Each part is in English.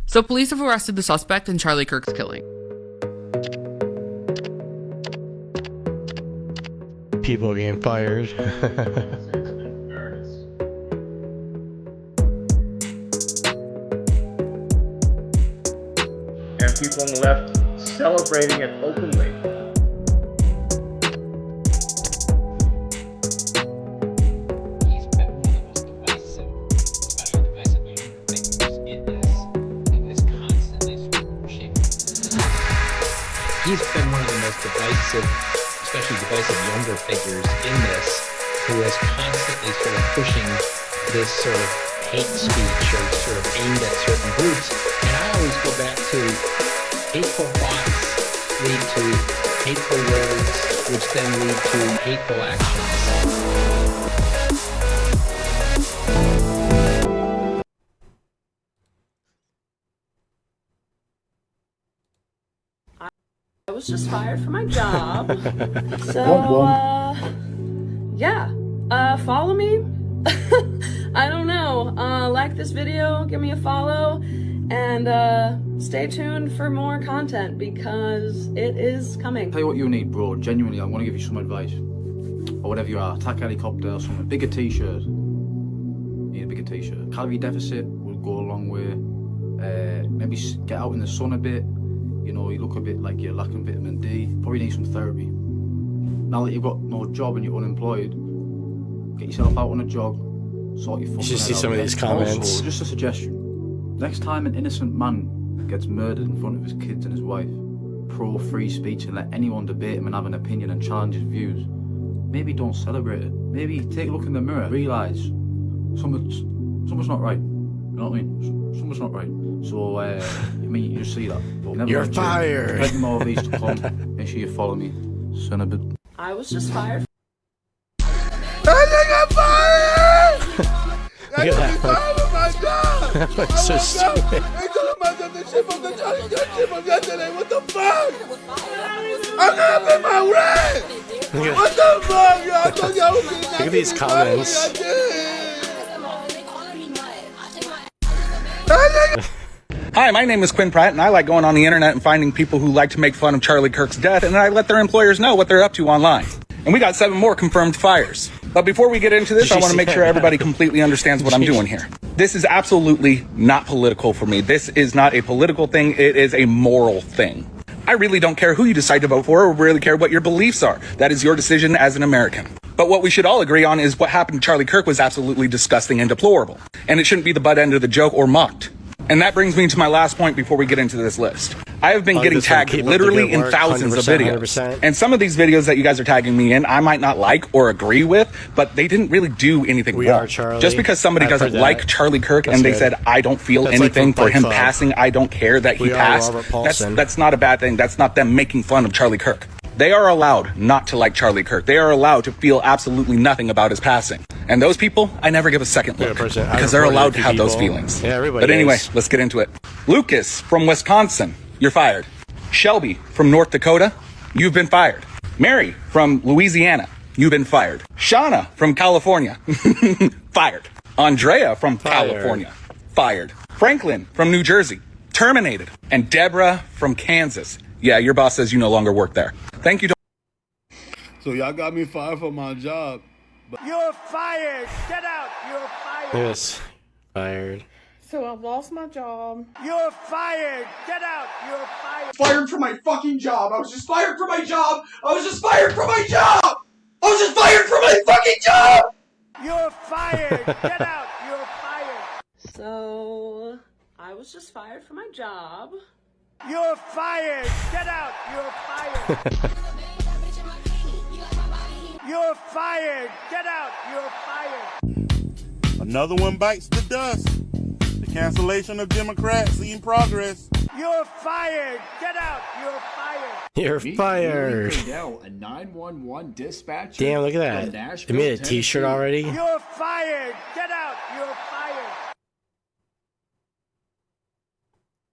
So police have arrested the suspect in Charlie Kirk's killing. People getting fired. And people on the left celebrating it openly. He's been one of the most divisive, especially divisive young figures in this constantly shaping. He's been one of the most divisive, especially divisive younger figures in this, who is constantly sort of pushing this sort of hate speech or sort of aimed at certain groups. And I always go back to hateful thoughts lead to hateful words, which then lead to hateful actions. I was just fired from my job. So, yeah. Follow me? I don't know. Like this video, give me a follow, and stay tuned for more content because it is coming. Tell you what you need, bro. Genuinely, I want to give you some advice. Or whatever you are, attack helicopter or something. Bigger t-shirt. You need a bigger t-shirt. Calorie deficit will go a long way. Maybe get out in the sun a bit. You know, you look a bit like you're lacking vitamin D. Probably need some therapy. Now that you've got no job and you're unemployed, get yourself out on a jog, sort your fucking head out. You should see some of these comments. Also, just a suggestion. Next time an innocent man gets murdered in front of his kids and his wife, pro free speech and let anyone debate him and have an opinion and challenge his views, maybe don't celebrate it. Maybe take a look in the mirror, realise something's not right. You know what I mean? Something's not right. So, I mean, you just see that. You're fired. Plenty more of these to come. Make sure you follow me. Son of a... I was just fired. Look at that. That looks so stupid. What the fuck? I'm not paying my rent! What the fuck? Look at these comments. Hi, my name is Quinn Pratt, and I like going on the internet and finding people who like to make fun of Charlie Kirk's death, and then I let their employers know what they're up to online. And we got 7 more confirmed fires. But before we get into this, I want to make sure everybody completely understands what I'm doing here. This is absolutely not political for me. This is not a political thing. It is a moral thing. I really don't care who you decide to vote for or really care what your beliefs are. That is your decision as an American. But what we should all agree on is what happened to Charlie Kirk was absolutely disgusting and deplorable. And it shouldn't be the butt end of the joke or mocked. And that brings me to my last point before we get into this list. I have been getting tagged literally in thousands of videos. 100%. And some of these videos that you guys are tagging me in, I might not like or agree with, but they didn't really do anything wrong. Just because somebody doesn't like Charlie Kirk and they said, I don't feel anything for him passing, I don't care that he passed, that's not a bad thing. That's not them making fun of Charlie Kirk. They are allowed not to like Charlie Kirk. They are allowed to feel absolutely nothing about his passing. And those people, I never give a second look because they're allowed to have those feelings. Yeah, everybody But anyway, is. let's get into it. Lucas from Wisconsin, you're fired. Shelby from North Dakota, you've been fired. Mary from Louisiana, you've been fired. Shauna from California, fired. Andrea from California, fired. Franklin from New Jersey, terminated. And Deborah from Kansas, yeah, your boss says you no longer work there. Thank you. So y'all got me fired from my job. You're fired! Get out! You're fired! Yes, fired. So I've lost my job. You're fired! Get out! You're fired! Fired from my fucking job. I was just fired from my job. I was just fired from my job. I was just fired from my fucking job. You're fired! Get out! You're fired! So I was just fired from my job. You're fired! Get out! You're fired! You're fired! Get out! You're fired! Another one bites the dust. The cancellation of Democrats in progress. You're fired! Get out! You're fired! You're fired. A 911 dispatcher. Damn, look at that. They made a t-shirt already. You're fired! Get out! You're fired!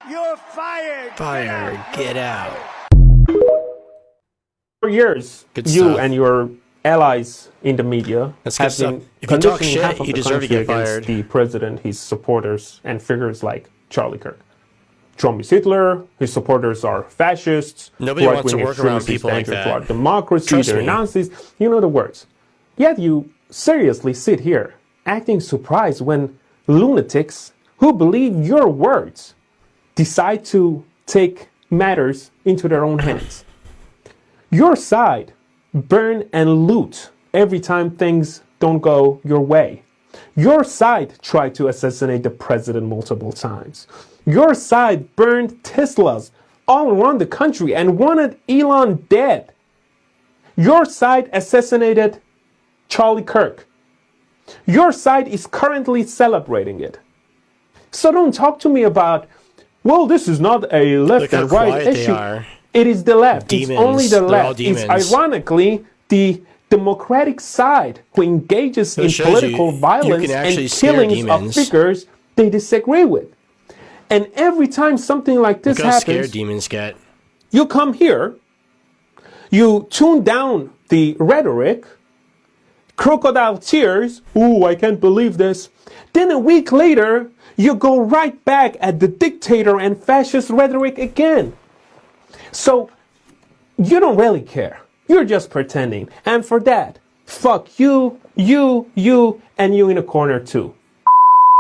You're fired! Fired. Get out. For years, Good you stuff. and your allies in the media That's have good stuff. been If you talk conditioning shit, half of you the deserve to country get against fired. the president, his supporters, and figures like Charlie Kirk. Trump is Hitler, his supporters are fascists, Nobody wants to right-wing work around extremists, people like danger that. to our democracy, Trust they're me. Nazis, you know the words. Yet you seriously sit here acting surprised when lunatics who believe your words decide to take matters into their own hands. Your side burn and loot every time things don't go your way. Your side tried to assassinate the president multiple times. Your side burned Teslas all around the country and wanted Elon dead. Your side assassinated Charlie Kirk. Your side is currently celebrating it. So don't talk to me about, well, this is not a left and right issue. It is the left. Demons. It's only the They're all left. It's demons. ironically the democratic side who engages It in shows political you violence can actually and scare killings of demons. figures they disagree with. And every time something like this Look how scared happens, demons get. you come here, you tune down the rhetoric, crocodile tears, ooh, I can't believe this. Then a week later, you go right back at the dictator and fascist rhetoric again. So, you don't really care. You're just pretending. And for that, fuck you, and you in a corner too.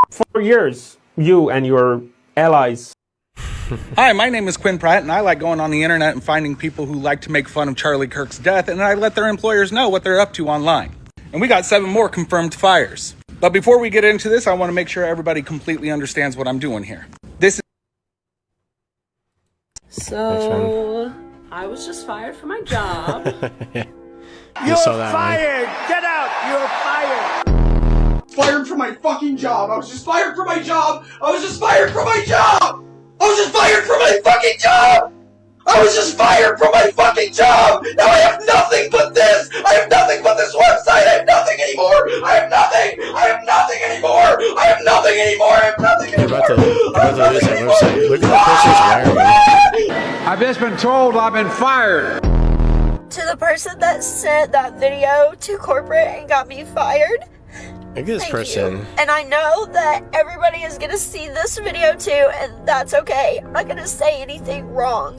For years, you and your allies. Hi, my name is Quinn Pratt, and I like going on the internet and finding people who like to make fun of Charlie Kirk's death, and I let their employers know what they're up to online. And we got 7 more confirmed fires. But before we get into this, I want to make sure everybody completely understands what I'm doing here. This is... So, I was just fired from my job. You're saw that one. fired! Get out! You're fired! Fired from my fucking job. I was just fired from my job. I was just fired from my job. I was just fired from my fucking job. I was just fired from my fucking job. Now I have nothing but this. I have nothing but this website. I have nothing anymore. I have nothing. I have nothing anymore. I have nothing anymore. I have nothing You're anymore. about to lose that website. Look at the person's wearing. I've just been told I've been fired. To the person that sent that video to corporate and got me fired, Look at this thank person. you. And I know that everybody is gonna see this video too, and that's okay. I'm not gonna say anything wrong.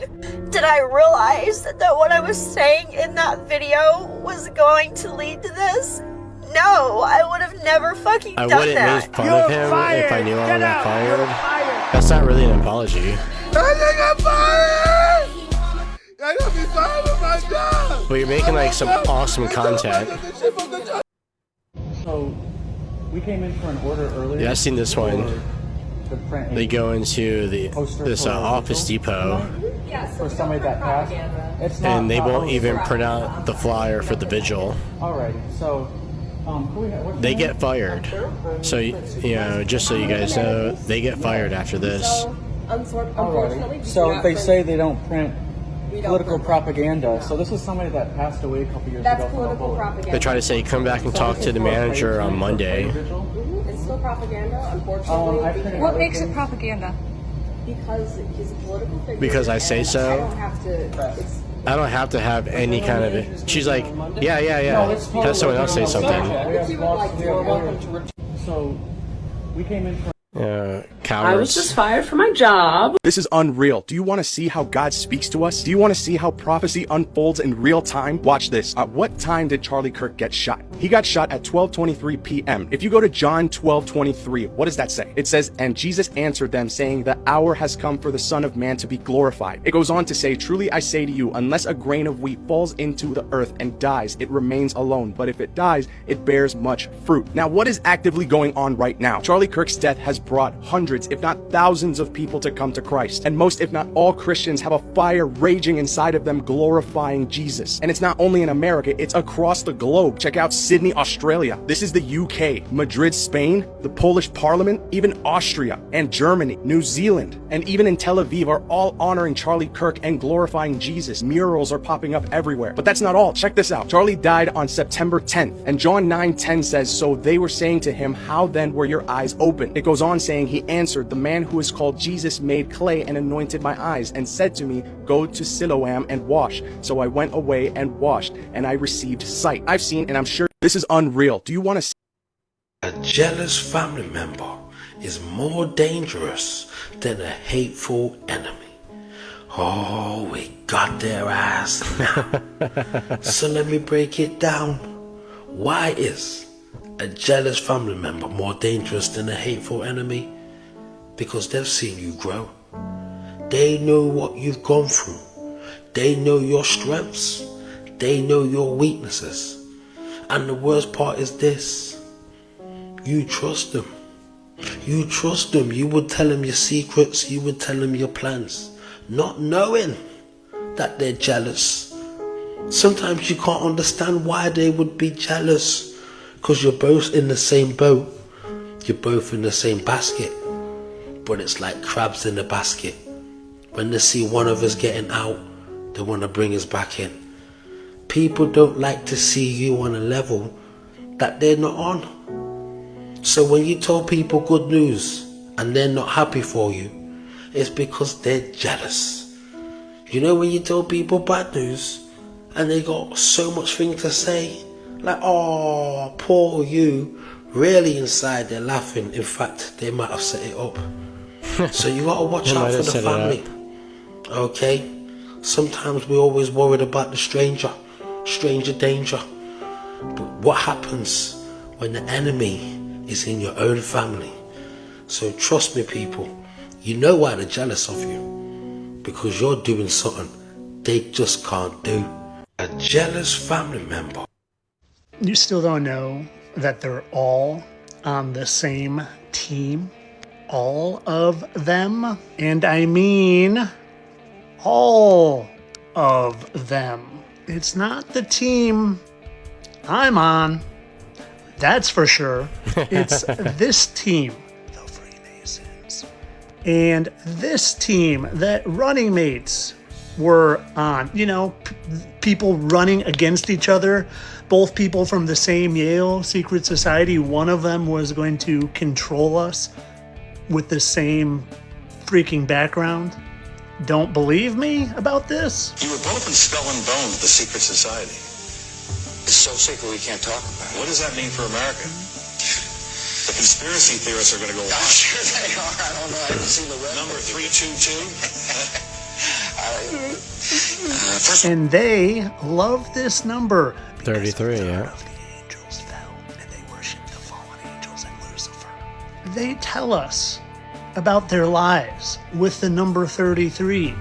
Did I realize that what I was saying in that video was going to lead to this? No, I would have never fucking I done wouldn't that. make fun of him if I knew I got fired. That's not really an apology. I got fired! I got me fired from my job! But you're making like some awesome content. So, we came in for an order earlier. Yeah, I've seen this one. They go into this Office Depot, For somebody that passed. It's not and they won't even print out the flyer for the vigil. Alright, so, They get fired. So, you know, just so you guys know, they get fired after this. Alrighty. So they say they don't print political propaganda. So this is somebody that passed away a couple years ago. That's political propaganda. They try to say, come back and talk to the manager on Monday. It's still propaganda, unfortunately. What makes it propaganda? Because he's a political figure. Because I say so. I don't have to. I don't have to have any kind of... She's like, yeah. Have someone else say something. So we came in for... Cowards. I was just fired from my job. This is unreal. Do you want to see how God speaks to us? Do you want to see how prophecy unfolds in real time? Watch this. At what time did Charlie Kirk get shot? He got shot at 12:23 p.m. If you go to John 12:23, what does that say? It says, "And Jesus answered them, saying, The hour has come for the Son of Man to be glorified." It goes on to say, "Truly I say to you, unless a grain of wheat falls into the earth and dies, it remains alone. But if it dies, it bears much fruit." Now, what is actively going on right now? Charlie Kirk's death has brought hundreds, if not thousands of people to come to Christ. And most, if not all, Christians have a fire raging inside of them glorifying Jesus. And it's not only in America, it's across the globe. Check out Sydney, Australia. This is the UK, Madrid, Spain, the Polish Parliament, even Austria and Germany, New Zealand, and even in Tel Aviv are all honoring Charlie Kirk and glorifying Jesus. Murals are popping up everywhere. But that's not all. Check this out. Charlie died on September 10th, and John 9:10 says, "So they were saying to him, 'How then were your eyes open?' It goes on saying, he answered answered, the man who is called Jesus made clay and anointed my eyes, and said to me, go to Siloam and wash. So I went away and washed, and I received sight. I've seen, and I'm sure this is unreal. Do you want to see? A jealous family member is more dangerous than a hateful enemy. Oh, we got their ass now. So let me break it down. Why is a jealous family member more dangerous than a hateful enemy? Because they've seen you grow. They know what you've gone through. They know your strengths. They know your weaknesses. And the worst part is this. You trust them. You trust them. You would tell them your secrets. You would tell them your plans. Not knowing that they're jealous. Sometimes you can't understand why they would be jealous. Because you're both in the same boat. You're both in the same basket. But it's like crabs in a basket. When they see one of us getting out, they want to bring us back in. People don't like to see you on a level that they're not on. So when you tell people good news and they're not happy for you, it's because they're jealous. You know when you tell people bad news and they got so much thing to say, like, oh, poor you, really inside they're laughing. In fact, they might have set it up. So you gotta watch out for the family. Okay? Sometimes we're always worried about the stranger danger. But what happens when the enemy is in your own family? So trust me, people, you know why they're jealous of you. Because you're doing something they just can't do. A jealous family member. You still don't know that they're all on the same team? All of them? And I mean all of them. It's not the team I'm on, that's for sure. It's this team, the Freemasons, and this team that running mates were on. You know, people running against each other, both people from the same Yale secret society. One of them was going to control us with the same freaking background. Don't believe me about this? You were both in Skull and Bones, the secret society. It's so secret we can't talk about it. What does that mean for America? The conspiracy theorists are going to go wild. I'm sure they are. I don't know. I haven't seen the rest. Number 322. And they love this number. 33, yeah. They tell us about their lives with the number 33.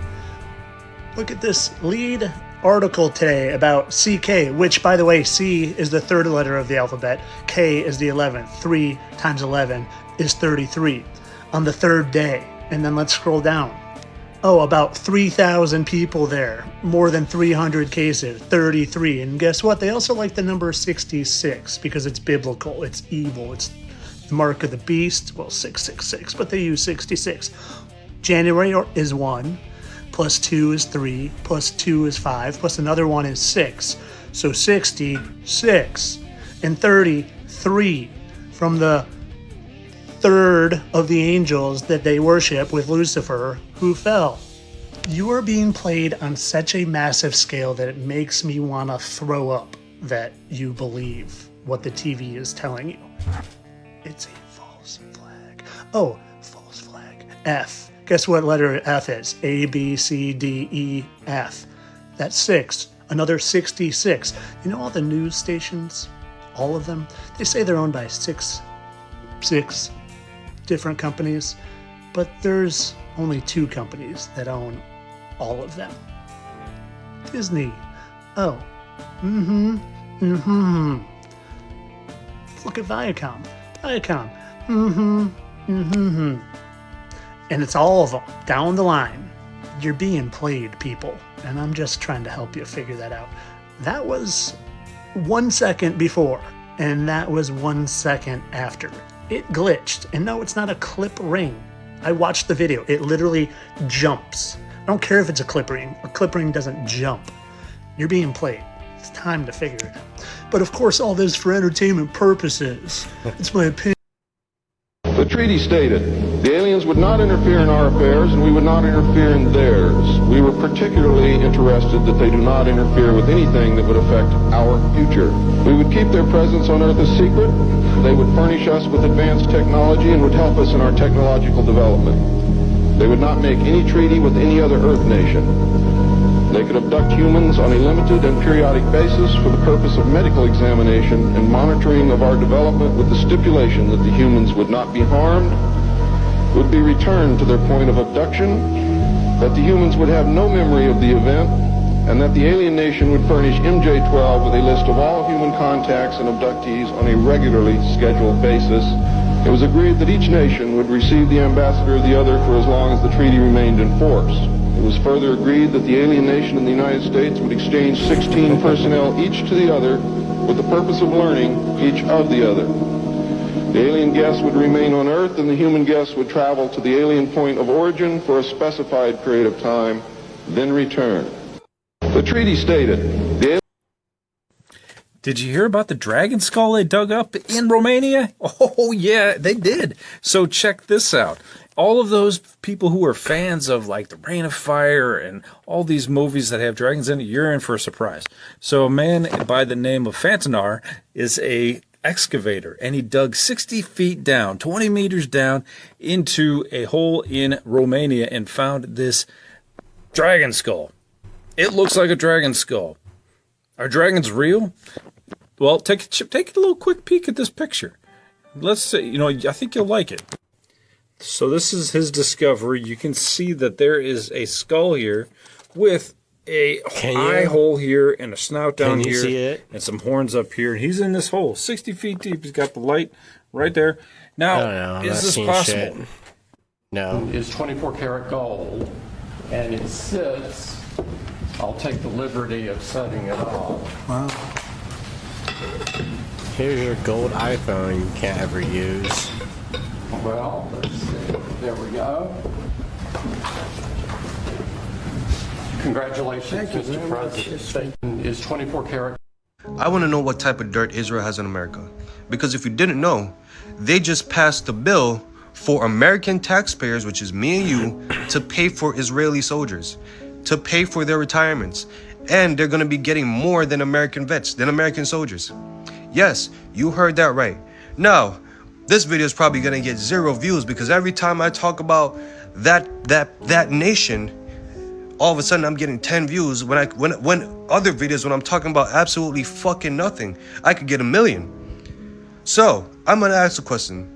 Look at this lead article today about CK, which, by the way, C is the third letter of the alphabet, K is the 11th. 3 times 11 is 33 on the third day. And then let's scroll down. Oh, about 3,000 people there, more than 300 cases, 33. And guess what? They also like the number 66 because it's biblical, it's evil, it's mark of the beast. Well, 666, but they use 66. January is 1, plus 2 is 3, plus 2 is 5, plus another 1 is 6. So 66 and 33 from the third of the angels that they worship with Lucifer, who fell. You are being played on such a massive scale that it makes me want to throw up that you believe what the TV is telling you. It's a false flag. Oh, false flag. F. Guess what letter F is? A, B, C, D, E, F. That's 6. Another 66. You know all the news stations? All of them? They say they're owned by six different companies, but there's only 2 companies that own all of them. Disney. Oh. Look at Viacom. And it's all of them down the line. You're being played, people, and I'm just trying to help you figure that out. That was 1 second before, and that was 1 second after. It glitched, and no, it's not a clip ring. I watched the video. It literally jumps. I don't care if it's a clip ring. A clip ring doesn't jump. You're being played. It's time to figure it out. But of course, all this for entertainment purposes. It's my opinion. The treaty stated the aliens would not interfere in our affairs and we would not interfere in theirs. We were particularly interested that they do not interfere with anything that would affect our future. We would keep their presence on Earth a secret. They would furnish us with advanced technology and would help us in our technological development. They would not make any treaty with any other Earth nation. They could abduct humans on a limited and periodic basis for the purpose of medical examination and monitoring of our development, with the stipulation that the humans would not be harmed, would be returned to their point of abduction, that the humans would have no memory of the event, and that the alien nation would furnish MJ-12 with a list of all human contacts and abductees on a regularly scheduled basis. It was agreed that each nation would receive the ambassador of the other for as long as the treaty remained in force. It was further agreed that the alien nation and the United States would exchange 16 personnel each to the other with the purpose of learning each of the other. The alien guests would remain on Earth and the human guests would travel to the alien point of origin for a specified period of time, then return. The treaty stated, Did you hear about the dragon skull they dug up in Romania? Oh, yeah, they did. So check this out. All of those people who are fans of like The Reign of Fire and all these movies that have dragons in it, you're in for a surprise. So a man by the name of Fantanar is a excavator, and he dug 60 feet down, 20 meters down into a hole in Romania and found this dragon skull. It looks like a dragon skull. Are dragons real? Well, take a little quick peek at this picture. Let's say, I think you'll like it. So this is his discovery. You can see that there is a skull here with a eye hole here and a snout down here. See it? And some horns up here. And he's in this hole, 60 feet deep. He's got the light right there. Now, is this possible? Shit. No. Is 24 karat gold, and it sits. I'll take the liberty of setting it off. Wow. Here's your gold iPhone you can't ever use. Well, let's see. There we go. Congratulations, Mr. President. Is 24 karat. I want to know what type of dirt Israel has in America. Because if you didn't know, they just passed the bill for American taxpayers, which is me and you, to pay for Israeli soldiers, to pay for their retirements. And they're going to be getting more than American vets, than American soldiers. Yes, you heard that right. Now, this video is probably going to get 0 views because every time I talk about that nation, all of a sudden I'm getting 10 views. When other videos, when I'm talking about absolutely fucking nothing, I could get 1 million. So I'm going to ask the question: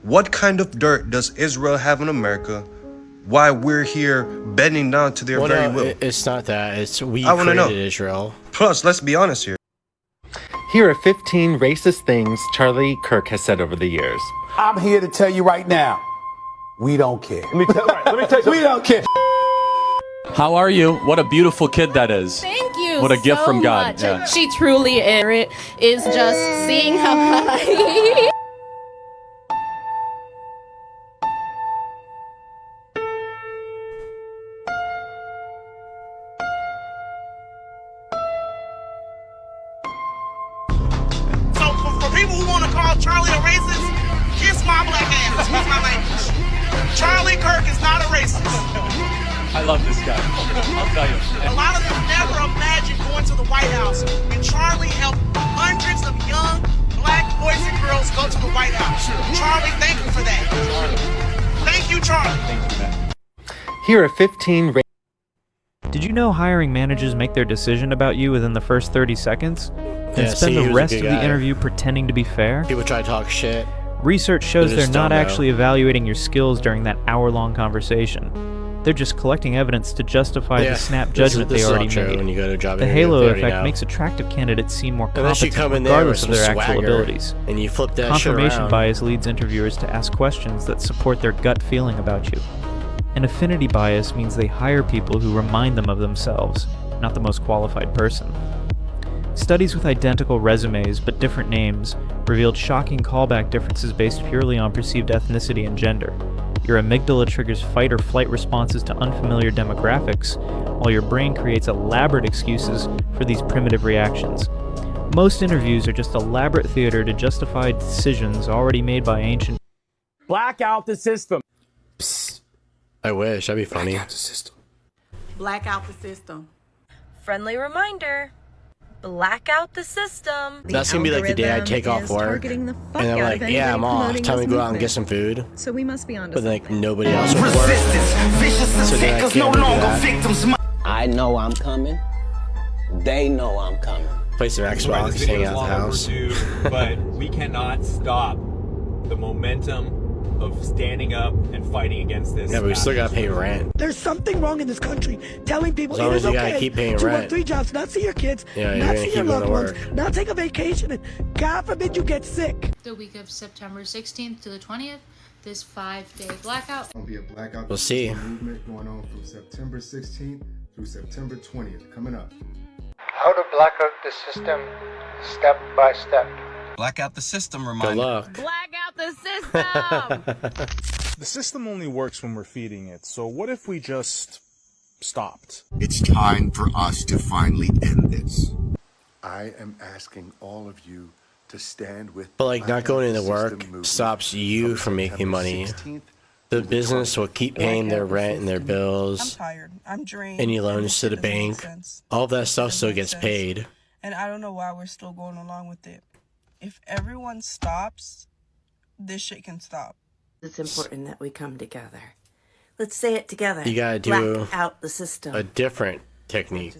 what kind of dirt does Israel have in America? Why we're here bending down to their very will? It's not that. It's we I wanna created know. Israel. Plus, let's be honest here. Here are 15 racist things Charlie Kirk has said over the years. I'm here to tell you right now, we don't care. Let me tell you We don't care. How are you? What a beautiful kid that is. Thank you. What a gift so from God. Much. Yeah. She truly is just seeing how high. So for people who want to call Charlie a racist, kiss my black ass. Excuse my language. Charlie Kirk is not a racist. I love this guy. I'll tell you. A lot of them never imagined going to the White House, and Charlie helped hundreds of young black boys and girls go to the White House. Charlie, thank you for that. Thank you, Charlie. Thank you, man. Here are 15 Did you know hiring managers make their decision about you within the first 30 seconds? And spend the rest of the interview pretending to be fair? People try to talk shit. Research shows They they're just not don't know. actually evaluating your skills during that hour-long conversation. They're just collecting evidence to justify the snap judgment they already made. When you go to a job The interview, halo they already effect know. makes attractive candidates seem more Unless you competent come in there regardless with of their some actual swagger, abilities. and you flip that shit Confirmation around. bias leads interviewers to ask questions that support their gut feeling about you. And affinity bias means they hire people who remind them of themselves, not the most qualified person. Studies with identical resumes but different names revealed shocking callback differences based purely on perceived ethnicity and gender. Your amygdala triggers fight or flight responses to unfamiliar demographics, while your brain creates elaborate excuses for these primitive reactions. Most interviews are just elaborate theater to justify decisions already made by ancient. Black out the system. I wish. That'd be funny. Black out the system. Friendly reminder. Black out the system. That's gonna be like the day I take off work, and I'm like, yeah, I'm off. Time to go out and get some food. So we must be on. But like nobody else will work. So then I can't do that. I know I'm coming. They know I'm coming. Play some Xbox, hang out at the house. But we cannot stop the momentum of standing up and fighting against this. Yeah, but we still gotta pay rent. There's something wrong in this country. Telling people As long it as is you gotta okay keep paying to rent. work 3 jobs, not see your kids, Yeah, you're not gonna see keep your going loved to ones, work. not take a vacation, and God forbid you get sick. The week of September 16th to the 20th, this 5-day blackout. Gonna be a blackout. We'll see. Movement going on from September 16th through September 20th. Coming up. How to black out the system step by step. Black out the system, Good reminder. luck. Black out the system. The system only works when we're feeding it, so what if we just stopped? It's time for us to finally end this. I am asking all of you to stand with. But like not going into work stops you from making money. The business will keep paying their rent and their bills. I'm tired. I'm drained. Any loans to the bank. All that stuff still gets paid. And I don't know why we're still going along with it. If everyone stops, this shit can stop. It's important that we come together. Let's say it together. You gotta do Black out the system. a different technique.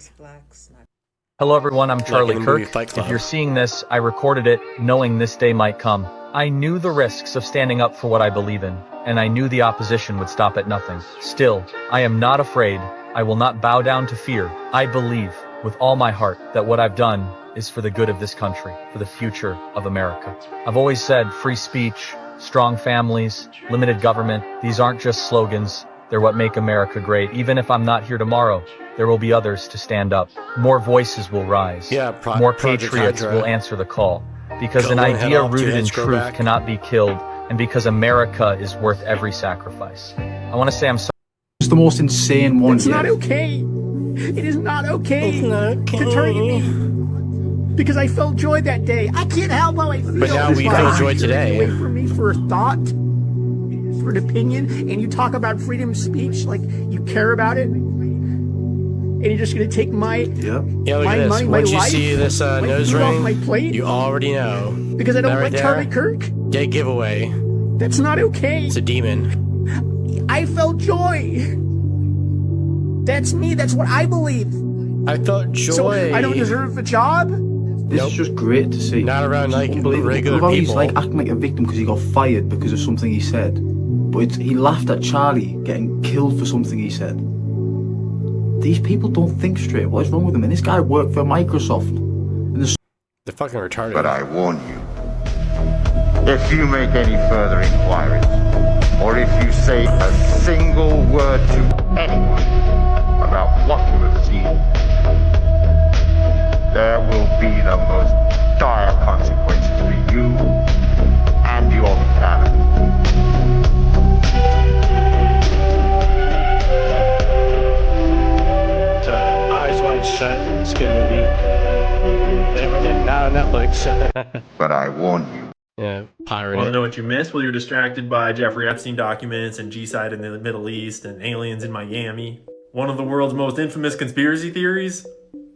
Hello everyone, I'm Charlie in the movie Kirk. Fight Club. If you're seeing this, I recorded it knowing this day might come. I knew the risks of standing up for what I believe in, and I knew the opposition would stop at nothing. Still, I am not afraid. I will not bow down to fear. I believe, with all my heart, that what I've done is for the good of this country, for the future of America. I've always said free speech, strong families, limited government, these aren't just slogans. They're what make America great. Even if I'm not here tomorrow, there will be others to stand up. More voices will rise. Yeah, more Project patriots Hydra. will answer the call. Because Cut an one head idea off, two rooted in heads grow truth back. cannot be killed, and because America is worth every sacrifice. I want to say I'm sorry. It's the most insane one. It's not okay. It is not okay to target me. Because I felt joy that day. I can't help how I feel. But now we feel joy today. Wait for me for a thought, for an opinion, and you talk about freedom of speech like you care about it, and you're just gonna take my Yeah, look my at this. money, my Once you life, see this my nose food off ring, my plate, you already know. because I don't That right like there, Charlie Kirk. Dead giveaway. That's not okay. It's a demon. I felt joy. That's me. That's what I believe. I felt joy. So I don't deserve a job. This is just great to see. Not around like Unbelievable. regular Although he's people. like acting like a victim because he got fired because of something he said. But he laughed at Charlie getting killed for something he said. These people don't think straight. What is wrong with them? And this guy worked for Microsoft. And They're fucking retarded. But I warn you, if you make any further inquiries, or if you say a single word to anyone about what you have seen, there will be the most dire consequences for you and your family. Eyes Wide Shut. It's a good movie. Now on Netflix. But I warn you. Yeah, pirate. Want to know what you missed? Well, you're distracted by Jeffrey Epstein documents and G-Side in the Middle East and aliens in Miami. One of the world's most infamous conspiracy theories?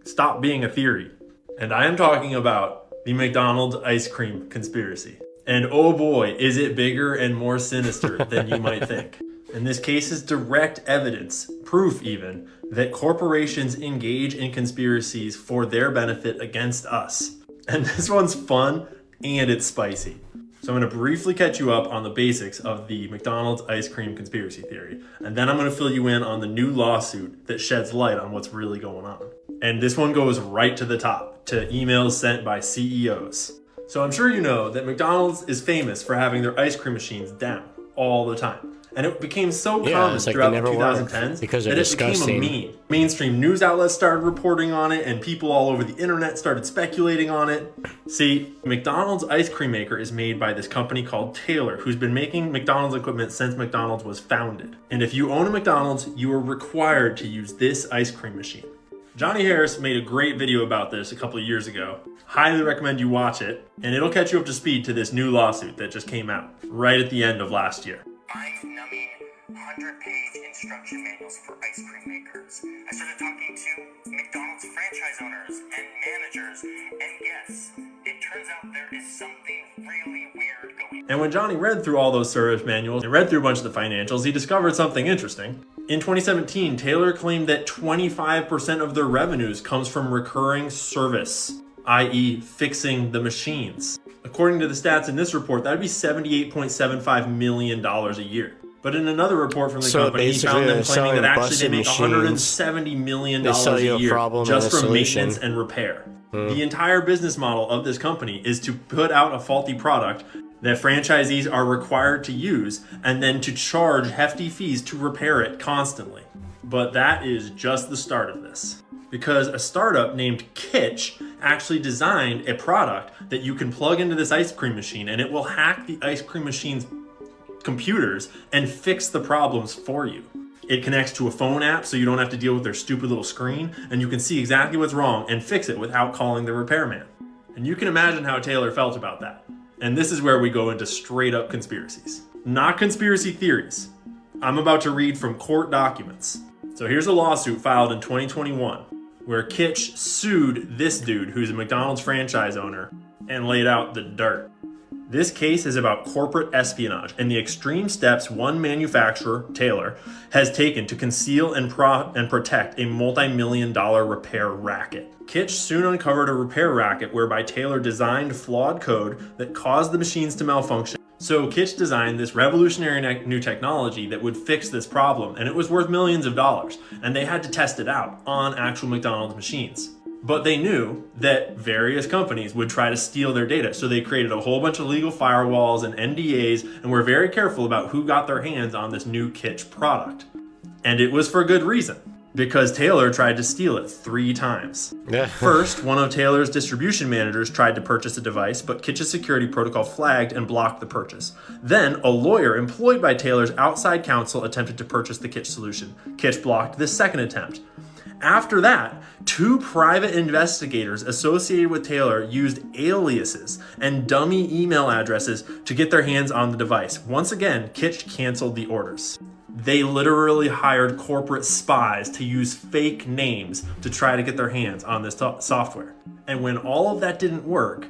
Stop being a theory. And I am talking about the McDonald's ice cream conspiracy. And oh boy, is it bigger and more sinister than you might think. And this case is direct evidence, proof even, that corporations engage in conspiracies for their benefit against us. And this one's fun and it's spicy. So I'm going to briefly catch you up on the basics of the McDonald's ice cream conspiracy theory. And then I'm going to fill you in on the new lawsuit that sheds light on what's really going on. And this one goes right to the top, to emails sent by CEOs. So I'm sure you know that McDonald's is famous for having their ice cream machines down all the time. And it became so common it's like throughout they the never 2010s work because they're that it disgusting. became a meme. Mainstream news outlets started reporting on it and people all over the internet started speculating on it. See, McDonald's ice cream maker is made by this company called Taylor, who's been making McDonald's equipment since McDonald's was founded. And if you own a McDonald's, you are required to use this ice cream machine. Johnny Harris made a great video about this a couple of years ago. Highly recommend you watch it, and it'll catch you up to speed to this new lawsuit that just came out right at the end of last year. Mind-numbing 100-page instruction manuals for ice cream makers. I started talking to McDonald's franchise owners and managers, and yes, it turns out there is something really weird going on. And when Johnny read through all those service manuals and read through a bunch of the financials, he discovered something interesting. In 2017, Taylor claimed that 25% of their revenues comes from recurring service, i.e. fixing the machines. According to the stats in this report, that'd be $78.75 million a year. But in another report from the company, he found them claiming that actually they make $170 million a year just from maintenance and repair. The entire business model of this company is to put out a faulty product that franchisees are required to use and then to charge hefty fees to repair it constantly. But that is just the start of this. Because a startup named Kitch actually designed a product that you can plug into this ice cream machine and it will hack the ice cream machine's computers and fix the problems for you. It connects to a phone app so you don't have to deal with their stupid little screen, and you can see exactly what's wrong and fix it without calling the repairman. And you can imagine how Taylor felt about that. And this is where we go into straight up conspiracies. Not conspiracy theories. I'm about to read from court documents. So here's a lawsuit filed in 2021 where Kitch sued this dude who's a McDonald's franchise owner and laid out the dirt. This case is about corporate espionage and the extreme steps one manufacturer, Taylor, has taken to conceal and protect a multi-million-dollar repair racket. Kitch soon uncovered a repair racket whereby Taylor designed flawed code that caused the machines to malfunction. So Kitch designed this revolutionary new technology that would fix this problem, and it was worth millions of dollars, and they had to test it out on actual McDonald's machines. But they knew that various companies would try to steal their data, so they created a whole bunch of legal firewalls and NDAs and were very careful about who got their hands on this new Kitch product. And it was for good reason, because Taylor tried to steal it 3 times. First, one of Taylor's distribution managers tried to purchase a device, but Kitch's security protocol flagged and blocked the purchase. Then, a lawyer employed by Taylor's outside counsel attempted to purchase the Kitch solution. Kitch blocked this second attempt. After that, 2 private investigators associated with Taylor used aliases and dummy email addresses to get their hands on the device. Once again, Kitch canceled the orders. They literally hired corporate spies to use fake names to try to get their hands on this software. And when all of that didn't work,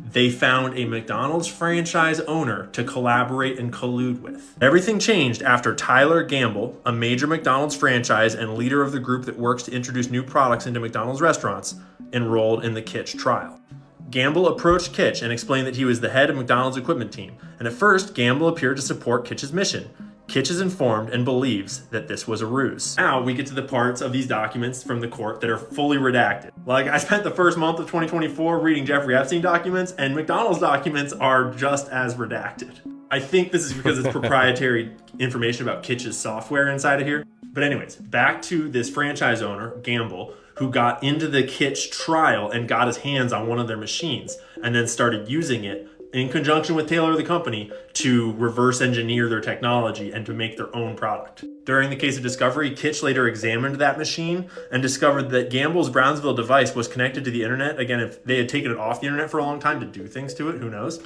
they found a McDonald's franchise owner to collaborate and collude with. Everything changed after Tyler Gamble, a major McDonald's franchise and leader of the group that works to introduce new products into McDonald's restaurants, enrolled in the Kitch trial. Gamble approached Kitch and explained that he was the head of McDonald's equipment team, and at first, Gamble appeared to support Kitch's mission. Kitch is informed and believes that this was a ruse. Now we get to the parts of these documents from the court that are fully redacted. Like, I spent the first month of 2024 reading Jeffrey Epstein documents, and McDonald's documents are just as redacted. I think this is because it's proprietary information about Kitch's software inside of here. But anyways, back to this franchise owner, Gamble, who got into the Kitch trial and got his hands on one of their machines and then started using it in conjunction with Taylor, the company, to reverse engineer their technology and to make their own product. During the case of discovery, Kitch later examined that machine and discovered that Gamble's Brownsville device was connected to the internet. Again, if they had taken it off the internet for a long time to do things to it, who knows?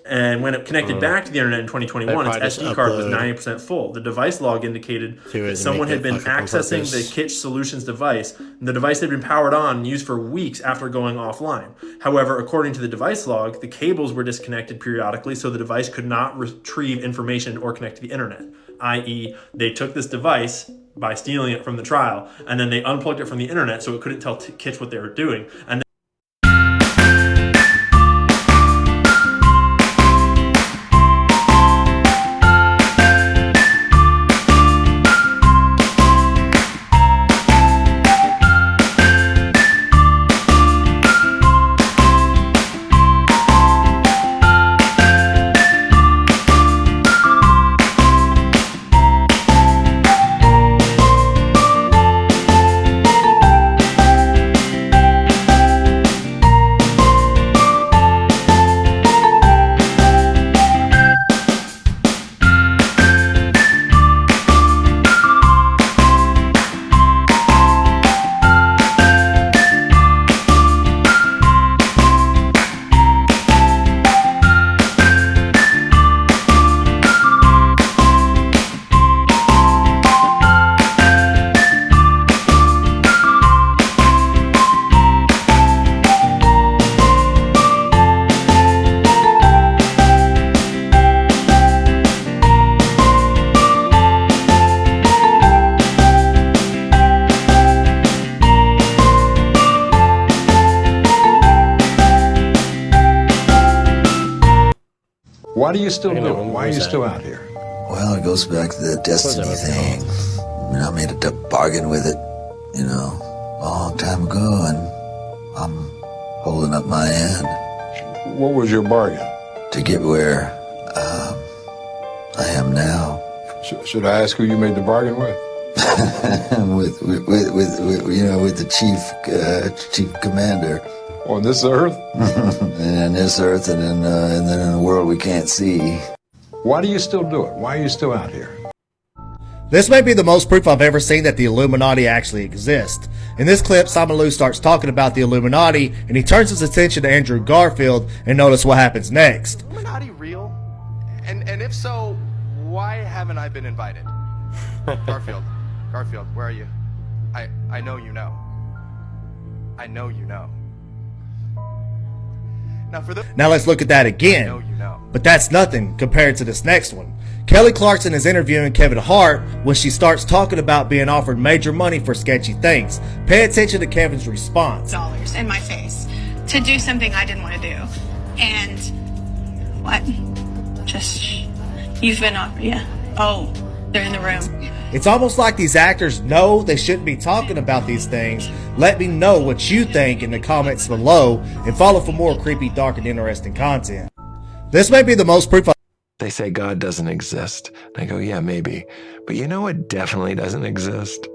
And when it connected back to the internet in 2021, its SD card was 90% full. The device log indicated that someone had been accessing the Kitch Solutions device, and the device had been powered on and used for weeks after going offline. However, according to the device log, the cables were disconnected periodically, so the device could not retrieve information or connect to the internet. I.e., they took this device by stealing it from the trial, and then they unplugged it from the internet so it couldn't tell Kitch what they were doing. And Why do you still do it? Why are you still out here? Well, it goes back to the destiny thing. I mean, I made a bargain with it, you know, a long time ago, and I'm holding up my end. What was your bargain? To get where I am now. Should I ask who you made the bargain with? with the chief commander. On this earth? And in this earth, and then in the world we can't see. Why do you still do it? Why are you still out here? This may be the most proof I've ever seen that the Illuminati actually exist. In this clip, Simon Lou starts talking about the Illuminati, and he turns his attention to Andrew Garfield, and notice what happens next. Illuminati real? And if so, why haven't I been invited? Garfield, where are you? I know you know. I know you know. Now let's look at that again. But that's nothing compared to this next one. Kelly Clarkson is interviewing Kevin Hart when she starts talking about being offered major money for sketchy things. Pay attention to Kevin's response. Dollars in my face to do something I didn't want to do. And what? Just, you've been offered, yeah. Oh, they're in the room. It's almost like these actors know they shouldn't be talking about these things. Let me know what you think in the comments below, and follow for more creepy, dark, and interesting content. This may be the most proof. They say God doesn't exist. And I go, yeah, maybe. But you know what definitely doesn't exist?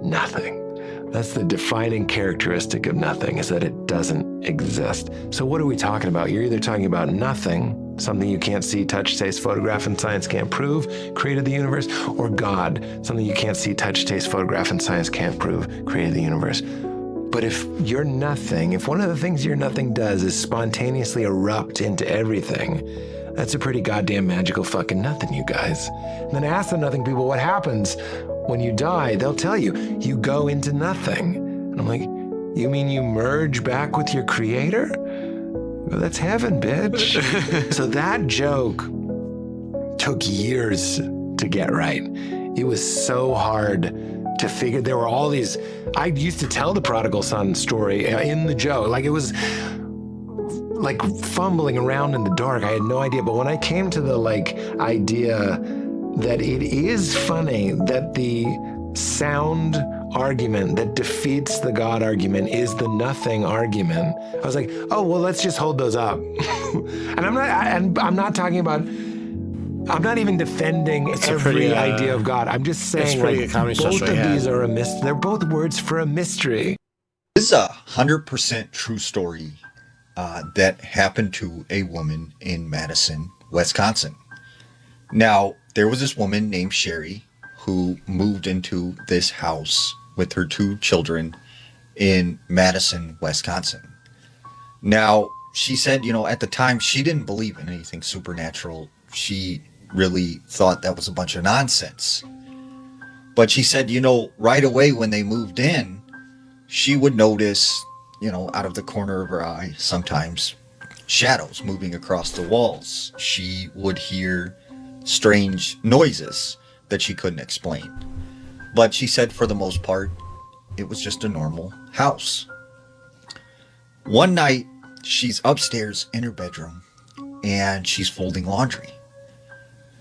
Nothing. That's the defining characteristic of nothing, is that it doesn't exist. So what are we talking about? You're either talking about nothing, something you can't see, touch, taste, photograph, and science can't prove, created the universe, or God, something you can't see, touch, taste, photograph, and science can't prove, created the universe. But if you're nothing, if one of the things you're nothing does is spontaneously erupt into everything, that's a pretty goddamn magical fucking nothing, you guys. And then ask the nothing people what happens when you die. They'll tell you, you go into nothing. And I'm like, you mean you merge back with your creator? Well, that's heaven, bitch. So that joke took years to get right. It was so hard to figure. There were all these, I used to tell the prodigal son story in the joke. Like, it was like fumbling around in the dark. I had no idea. But when I came to the idea that it is funny that the sound argument that defeats the God argument is the nothing argument, I was like, oh, well, let's just hold those up. And I'm not talking about, I'm not even defending every idea of God. I'm just saying both of these are they're both words for a mystery. This is 100% true story that happened to a woman in Madison, Wisconsin. Now, there was this woman named Sherry who moved into this house with her 2 children in Madison, Wisconsin. Now, she said, at the time, she didn't believe in anything supernatural. She really thought that was a bunch of nonsense. But she said, right away when they moved in, she would notice, out of the corner of her eye, sometimes shadows moving across the walls. She would hear strange noises that she couldn't explain. But she said for the most part, it was just a normal house. One night, she's upstairs in her bedroom and she's folding laundry.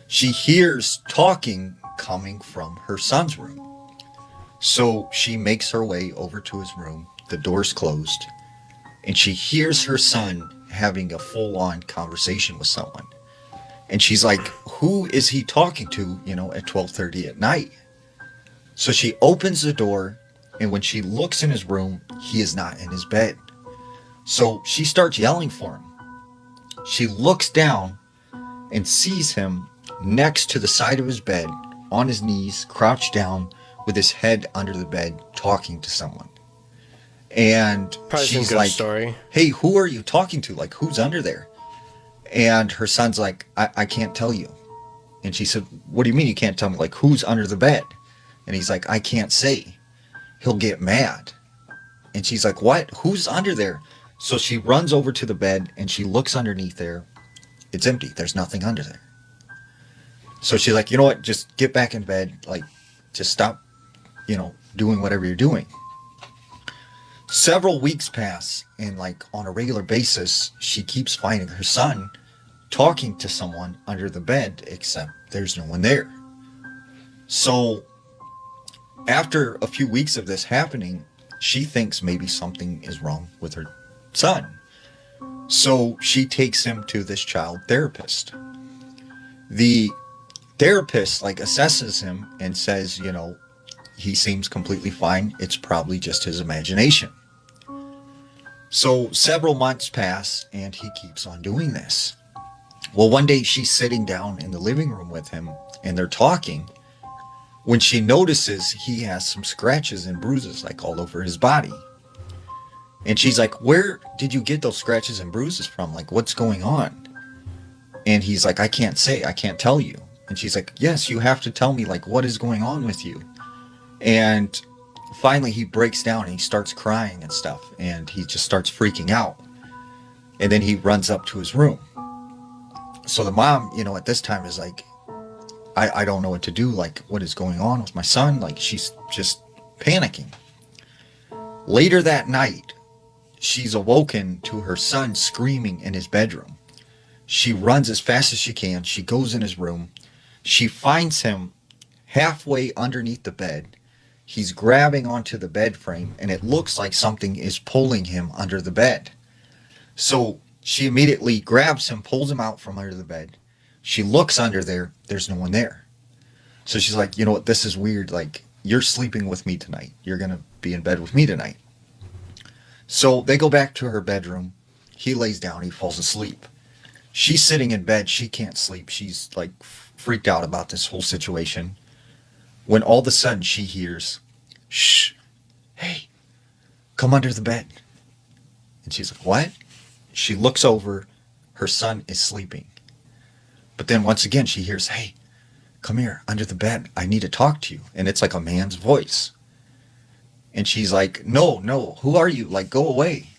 She hears talking coming from her son's room. So she makes her way over to his room. The door's closed, and she hears her son having a full-on conversation with someone. And she's like, who is he talking to, at 12:30 at night? So she opens the door, and when she looks in his room, he is not in his bed. So she starts yelling for him. She looks down and sees him next to the side of his bed, on his knees, crouched down, with his head under the bed, talking to someone. And she's like, hey, who are you talking to? Like, who's under there? And her son's like, I can't tell you. And she said, what do you mean you can't tell me? Like, who's under the bed? And he's like, I can't say. He'll get mad. And she's like, what? Who's under there? So she runs over to the bed and she looks underneath there. It's empty. There's nothing under there. So she's like, you know what? Just get back in bed. Like, just stop, doing whatever you're doing. Several weeks pass, and on a regular basis, she keeps finding her son talking to someone under the bed, except there's no one there. So after a few weeks of this happening, she thinks maybe something is wrong with her son. So she takes him to this child therapist. The therapist assesses him and says, he seems completely fine. It's probably just his imagination. So several months pass and he keeps on doing this. Well, one day she's sitting down in the living room with him and they're talking when she notices he has some scratches and bruises all over his body. And she's like, where did you get those scratches and bruises from? What's going on? And he's like, I can't tell you. And she's like, yes, you have to tell me, what is going on with you? And finally he breaks down and he starts crying and stuff. And he just starts freaking out. And then he runs up to his room. So the mom, at this time is like, I don't know what to do. What is going on with my son? She's just panicking. Later that night, she's awoken to her son screaming in his bedroom. She runs as fast as she can. She goes in his room. She finds him halfway underneath the bed. He's grabbing onto the bed frame, and it looks like something is pulling him under the bed. So she immediately grabs him, pulls him out from under the bed. She looks under there. There's no one there. So she's like, you know what? This is weird. You're sleeping with me tonight. You're going to be in bed with me tonight. So they go back to her bedroom. He lays down. He falls asleep. She's sitting in bed. She can't sleep. She's freaked out about this whole situation. When all of a sudden she hears, shh, hey, come under the bed. And she's like, what? She looks over. Her son is sleeping. But then once again she hears, hey, come here under the bed. I need to talk to you. And it's a man's voice. And she's like, no, who are you? Go away.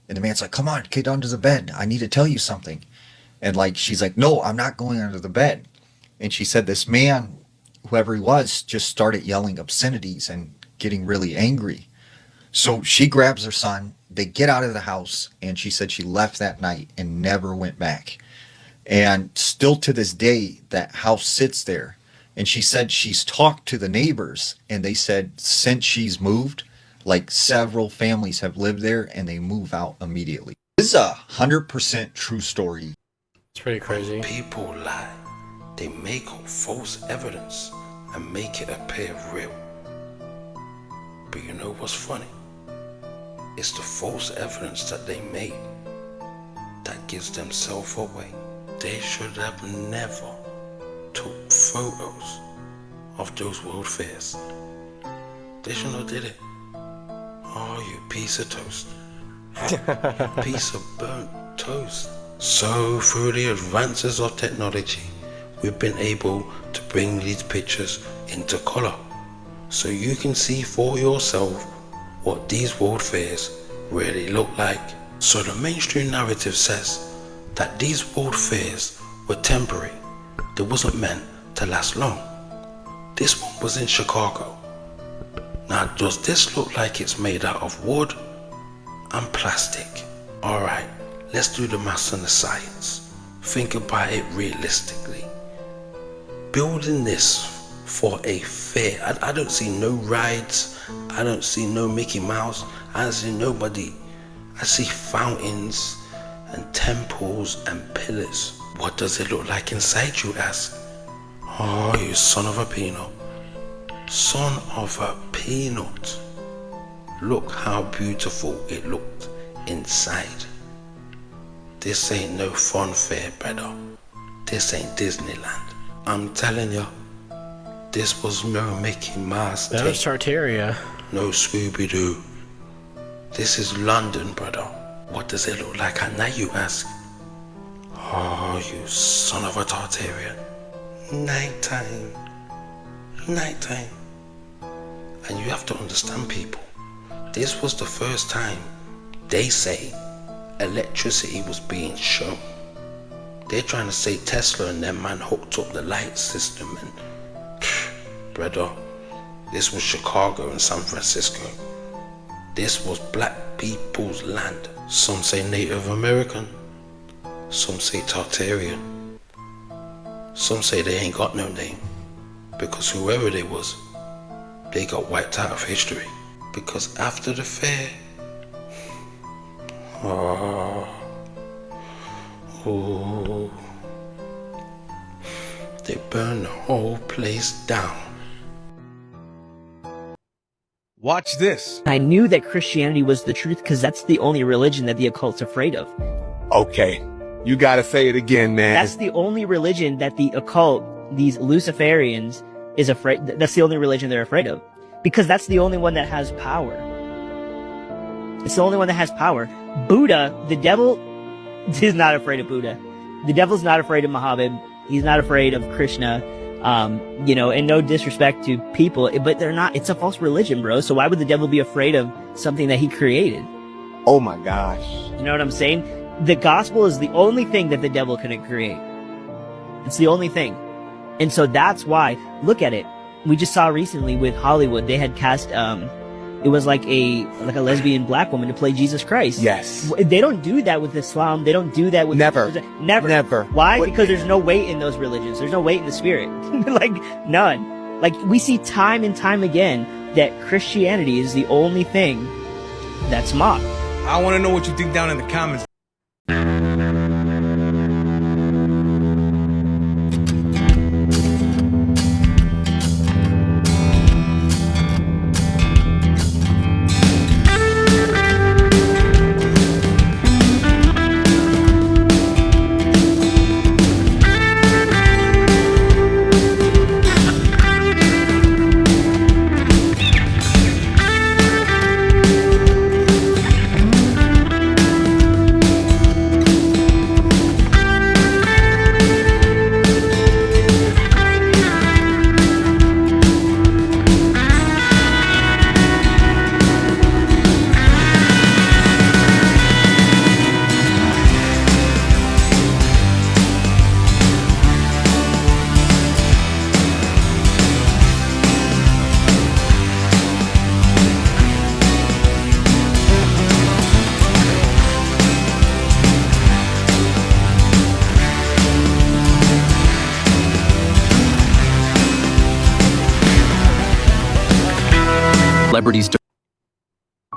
And the man's like, come on, get under the bed. I need to tell you something. And she's like, no, I'm not going under the bed. And she said this man, whoever he was, just started yelling obscenities and getting really angry. So she grabs her son. They get out of the house. And she said she left that night and never went back. And still to this day, that house sits there. And she said she's talked to the neighbors. And they said since she's moved, several families have lived there and they move out immediately. This is 100% true story. It's pretty crazy. People lie. They make up false evidence and make it appear real. But you know what's funny? It's the false evidence that they made that gives them self-away. They should have never took photos of those world fairs. They shouldn't have did it. Oh, you piece of toast. Piece of burnt toast. So through the advances of technology, we've been able to bring these pictures into color. So you can see for yourself what these world fairs really look like. So the mainstream narrative says that these world fairs were temporary. They wasn't meant to last long. This one was in Chicago. Now does this look like it's made out of wood and plastic? Alright, let's do the maths and the science. Think about it realistically. Building this for a fair, I don't see no rides, I don't see no Mickey Mouse, I don't see nobody. I see fountains and temples and pillars. What does it look like inside, you ask? Oh, you son of a peanut. Son of a peanut. Look how beautiful it looked inside. This ain't no fun fair, brother. This ain't Disneyland. I'm telling you, this was no Mickey Mouse. That was Tartaria. No Scooby-Doo. This is London, brother. What does it look like at night, you ask? Oh, you son of a Tartarian. Nighttime. Nighttime. And you have to understand, people, this was the first time they say electricity was being shown. They're trying to say Tesla and them man hooked up the light system and brother, this was Chicago and San Francisco. This was black people's land. Some say Native American, Some say Tartarian. Some say they ain't got no name, because whoever they was, they got wiped out of history. Because after the fair, they burned the whole place down. Watch this. I knew that Christianity was the truth because that's the only religion that the occult's afraid of. Okay, you gotta say it again, man. That's the only religion that the occult, these Luciferians, is afraid. That's the only religion they're afraid of. Because that's the only one that has power. It's the only one that has power. Buddha, the devil, is not afraid of Buddha. The devil's not afraid of Muhammad. He's not afraid of Krishna. You know, and no disrespect to people, but they're not, it's a false religion, bro. So why would the devil be afraid of something that he created? Oh my gosh. You know what I'm saying? The gospel is the only thing that the devil couldn't create. It's the only thing. And so that's why, look at it. We just saw recently with Hollywood, they had cast, it was like a lesbian black woman to play Jesus Christ. Yes. They don't do that with Islam. They don't do that with... Never. Never. Why? Because there's no weight in those religions. There's no weight in the spirit. Like, none. Like, we see time and time again that Christianity is the only thing that's mocked. I want to know what you think down in the comments. Celebrities.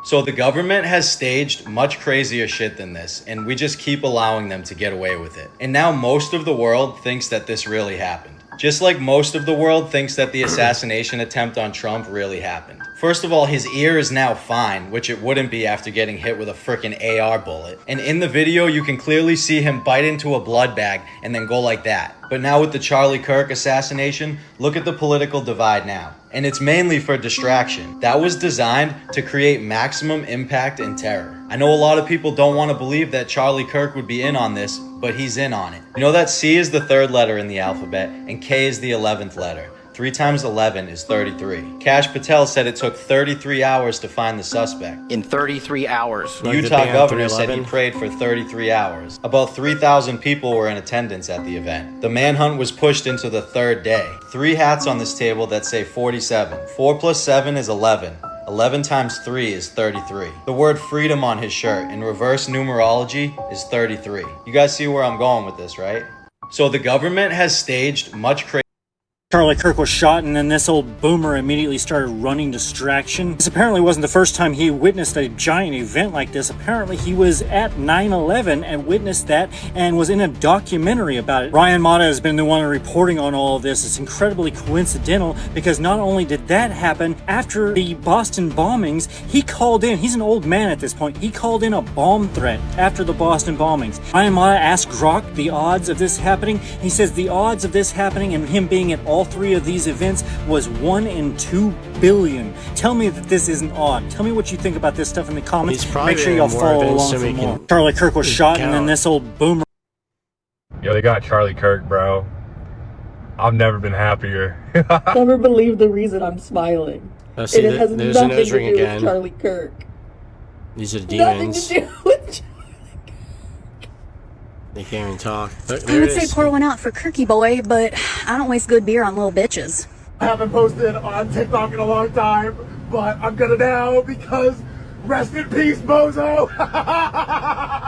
So the government has staged much crazier shit than this, and we just keep allowing them to get away with it. And now most of the world thinks that this really happened. Just like most of the world thinks that the assassination attempt on Trump really happened. First of all, his ear is now fine, which it wouldn't be after getting hit with a frickin' AR bullet. And in the video, you can clearly see him bite into a blood bag and then go like that. But now with the Charlie Kirk assassination, look at the political divide now. And it's mainly for distraction. That was designed to create maximum impact and terror. I know a lot of people don't want to believe that Charlie Kirk would be in on this, but he's in on it. You know that C is the third letter in the alphabet and K is the 11th letter. 3 times 11 is 33. Kash Patel said it took 33 hours to find the suspect. In 33 hours. The Utah governor said he prayed for 33 hours. About 3,000 people were in attendance at the event. The manhunt was pushed into the third day. 3 hats on this table that say 47. 4 plus 7 is 11. 11 times 3 is 33. The word freedom on his shirt in reverse numerology is 33. You guys see where I'm going with this, right? So the government has staged much crazy. Charlie Kirk was shot, and then this old boomer immediately started running distraction. This apparently wasn't the first time he witnessed a giant event like this. Apparently he was at 9/11 and witnessed that and was in a documentary about it. Ryan Mata has been the one reporting on all of this. It's incredibly coincidental because not only did that happen, after the Boston bombings, he called in, he's an old man at this point, he called in a bomb threat after the Boston bombings. Ryan Mata asked Grok the odds of this happening. He says the odds of this happening and him being at all 3 of these events was 1 in 2 billion. Tell me that this isn't odd. Tell me what you think about this stuff in the comments. Make sure y'all follow along for more. Charlie Kirk was shot, and then this old boomer. Yo, they got Charlie Kirk, bro. I've never been happier. Never believe the reason I'm smiling. Oh, see, and it has there's nothing a nose to ring do again. with Charlie Kirk. These are Nothing demons. to do with They can't even talk. Look, I there would it say is. pour one out for Kirky Boy, but I don't waste good beer on little bitches. I haven't posted on TikTok in a long time, but I'm gonna now because Rest in peace, bozo!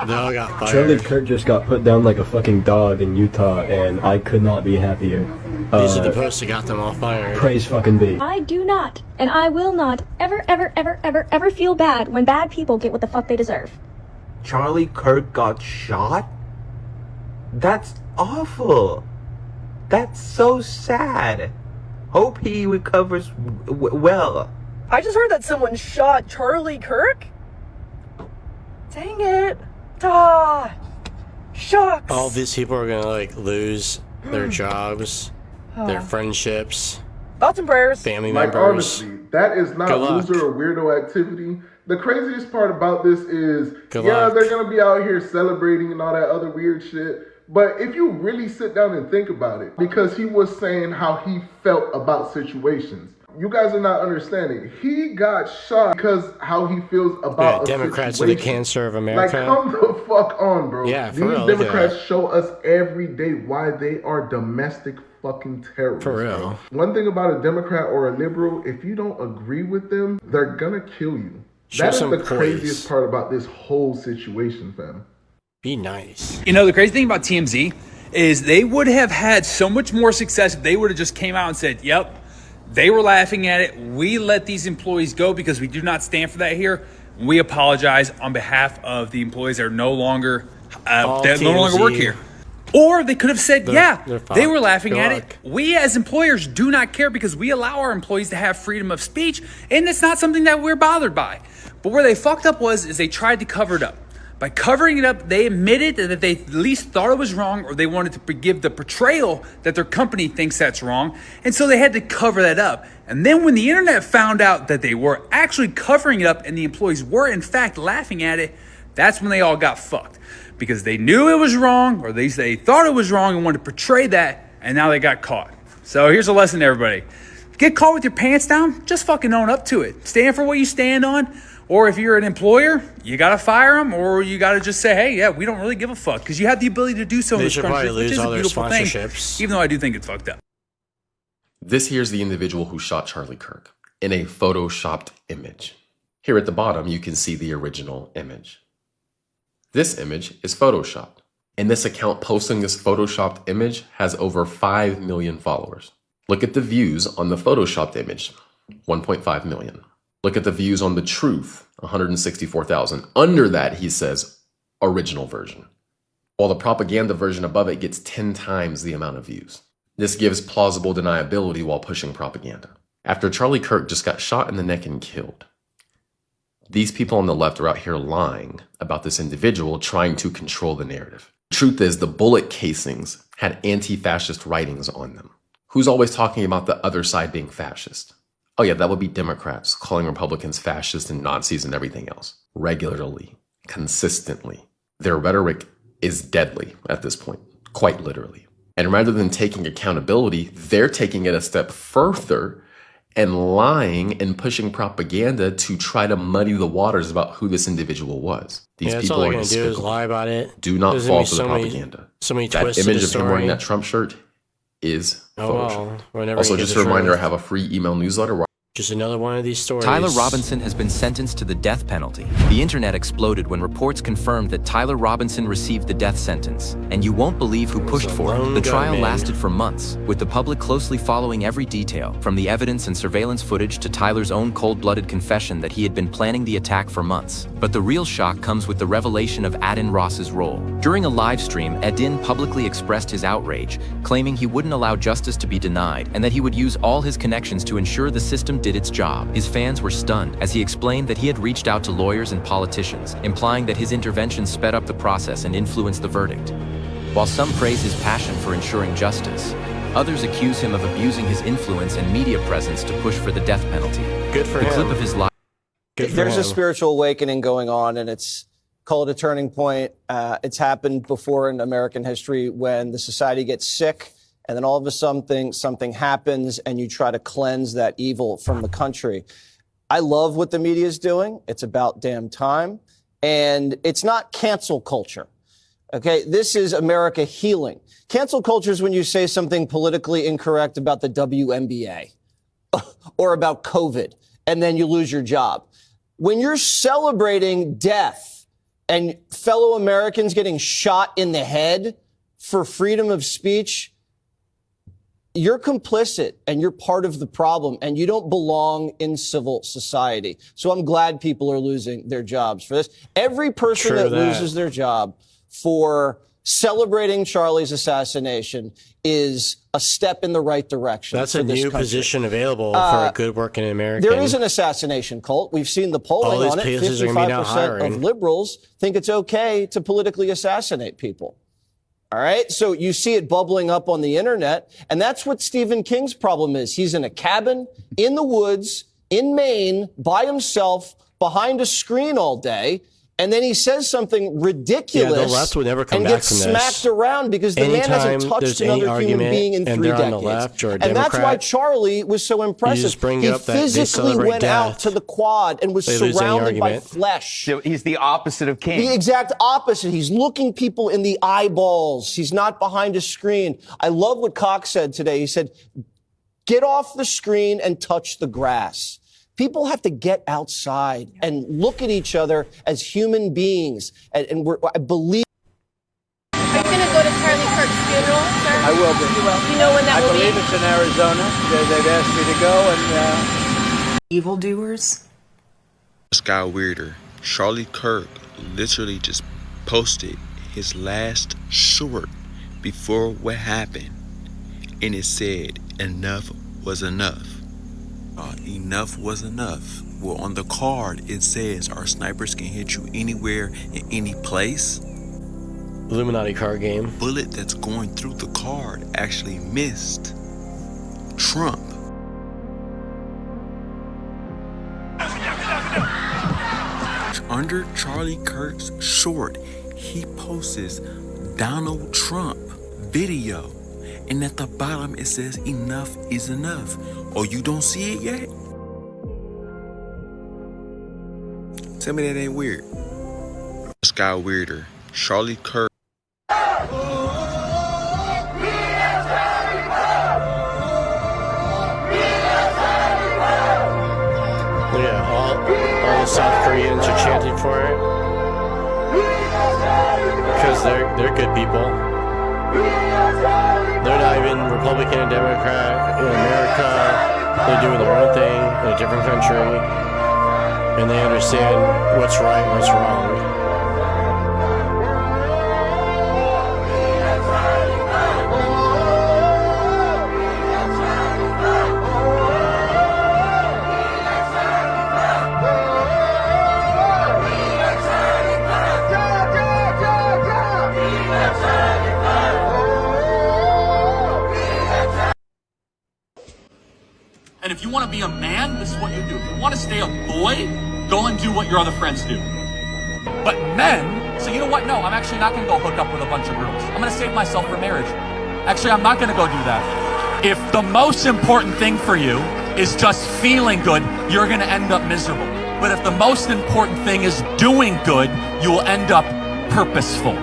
They all got fired. Charlie Kirk just got put down like a fucking dog in Utah, and I could not be happier. These are the posts that got them all fired. Praise fucking be. I do not, and I will not, ever feel bad when bad people get what the fuck they deserve. Charlie Kirk got shot? That's awful. That's so sad. Hope he recovers well. I just heard that someone shot Charlie Kirk. Dang it. Ah, shucks. All these people are gonna like lose their jobs, their friendships, thoughts and prayers, family like, members. honestly, that is not loser or weirdo activity. The craziest part about this is, they're gonna be out here celebrating and all that other weird shit. But if you really sit down and think about it, because he was saying how he felt about situations. You guys are not understanding. He got shot because how he feels about a Democrats are situation. the cancer of America. Like, come the fuck on, bro. Yeah, for These real, Democrats show us every day why they are domestic fucking terrorists. For real. Bro. One thing about a Democrat or a liberal, if you don't agree with them, they're gonna kill you. That is the craziest part about this whole situation, fam. Be nice. You know, the crazy thing about TMZ is they would have had so much more success if they would have just came out and said, yep, they were laughing at it. We let these employees go because we do not stand for that here. We apologize on behalf of the employees that are no longer work here. Or they could have said, they were laughing at it. We as employers do not care because we allow our employees to have freedom of speech, and it's not something that we're bothered by. But where they fucked up is they tried to cover it up. By covering it up, they admitted that they at least thought it was wrong, or they wanted to give the portrayal that their company thinks that's wrong. And so they had to cover that up. And then when the internet found out that they were actually covering it up and the employees were in fact laughing at it, that's when they all got fucked. Because they knew it was wrong, or they thought it was wrong and wanted to portray that, and now they got caught. So here's a lesson to everybody. Get caught with your pants down, just fucking own up to it. Stand for what you stand on. Or if you're an employer, you got to fire them, or you got to just say, hey, yeah, we don't really give a fuck. Because you have the ability to do so in this country, which is a beautiful thing, even though I do think it's fucked up. This here's the individual who shot Charlie Kirk in a photoshopped image. Here at the bottom, you can see the original image. This image is photoshopped, and this account posting this photoshopped image has over 5 million followers. Look at the views on the photoshopped image, 1.5 million. Look at the views on the truth, 164,000. Under that, he says, original version. While the propaganda version above it gets 10 times the amount of views. This gives plausible deniability while pushing propaganda. After Charlie Kirk just got shot in the neck and killed, these people on the left are out here lying about this individual trying to control the narrative. The truth is, the bullet casings had anti-fascist writings on them. Who's always talking about the other side being fascist? Oh yeah, that would be Democrats calling Republicans fascist and Nazis and everything else. Regularly, consistently. Their rhetoric is deadly at this point, quite literally. And rather than taking accountability, they're taking it a step further and lying and pushing propaganda to try to muddy the waters about who this individual was. These people are despicable. Do is lie about it. Do not fall for the propaganda. That image of him wearing that Trump shirt is Photoshop. Also, just a reminder, I have a free email newsletter. Just another one of these stories. Tyler Robinson has been sentenced to the death penalty. The internet exploded when reports confirmed that Tyler Robinson received the death sentence. And you won't believe who pushed for it. The trial lasted for months, with the public closely following every detail, from the evidence and surveillance footage to Tyler's own cold-blooded confession that he had been planning the attack for months. But the real shock comes with the revelation of Adin Ross's role. During a live stream, Adin publicly expressed his outrage, claiming he wouldn't allow justice to be denied, and that he would use all his connections to ensure the system did its job. His fans were stunned as he explained that he had reached out to lawyers and politicians, implying that his intervention sped up the process and influenced the verdict. While some praise his passion for ensuring justice, others accuse him of abusing his influence and media presence to push for the death penalty. Good for him. The clip of his life. There's a spiritual awakening going on, and it's called a turning point. It's happened before in American history when the society gets sick, and then all of a sudden something happens and you try to cleanse that evil from the country. I love what the media is doing. It's about damn time. And it's not cancel culture. Okay, this is America healing. Cancel culture is when you say something politically incorrect about the WNBA or about COVID, and then you lose your job. When you're celebrating death and fellow Americans getting shot in the head for freedom of speech, you're complicit and you're part of the problem, and you don't belong in civil society. So I'm glad people are losing their jobs for this. Every person that loses their job for celebrating Charlie's assassination is a step in the right direction. That's a new position available for a good working American. There is an assassination cult. We've seen the polling on it. 55% of liberals think it's okay to politically assassinate people. All right. So you see it bubbling up on the internet. And that's what Stephen King's problem is. He's in a cabin in the woods in Maine by himself behind a screen all day. And then he says something ridiculous. Yeah, the left would never come and back gets from this. smacked around because the man hasn't touched another human being in 3 decades. On the left or a and that's why Charlie was so impressive. He physically went out to the quad and was surrounded by flesh. So he's the opposite of King. The exact opposite. He's looking people in the eyeballs. He's not behind a screen. I love what Cox said today. He said, get off the screen and touch the grass. People have to get outside and look at each other as human beings. And I believe. Are you going to go to Charlie Kirk's funeral, sir? I will be. You will. You know when that will be? I believe it's in Arizona. They've asked me to go, and evildoers. What's got weirder? Charlie Kirk literally just posted his last short before what happened, and it said enough was enough. Enough was enough. Well, on the card it says our snipers can hit you anywhere in any place. Illuminati card game. Bullet that's going through the card actually missed Trump. Under Charlie Kirk's short, he posts Donald Trump video, and at the bottom it says enough is enough. Oh, you don't see it yet? Tell me that ain't weird. It's got weirder. Charlie Kirk. Yeah, all the South Koreans are chanting for it because they're good people. They're not even Republican and Democrat in America. They're doing their own thing in a different country, and they understand what's right and what's wrong. And if you want to be a man, this is what you do. If you want to stay a boy, go and do what your other friends do. But men, so you know what? No, I'm actually not going to go hook up with a bunch of girls. I'm going to save myself for marriage. Actually, I'm not going to go do that. If the most important thing for you is just feeling good, you're going to end up miserable. But if the most important thing is doing good, you will end up purposeful.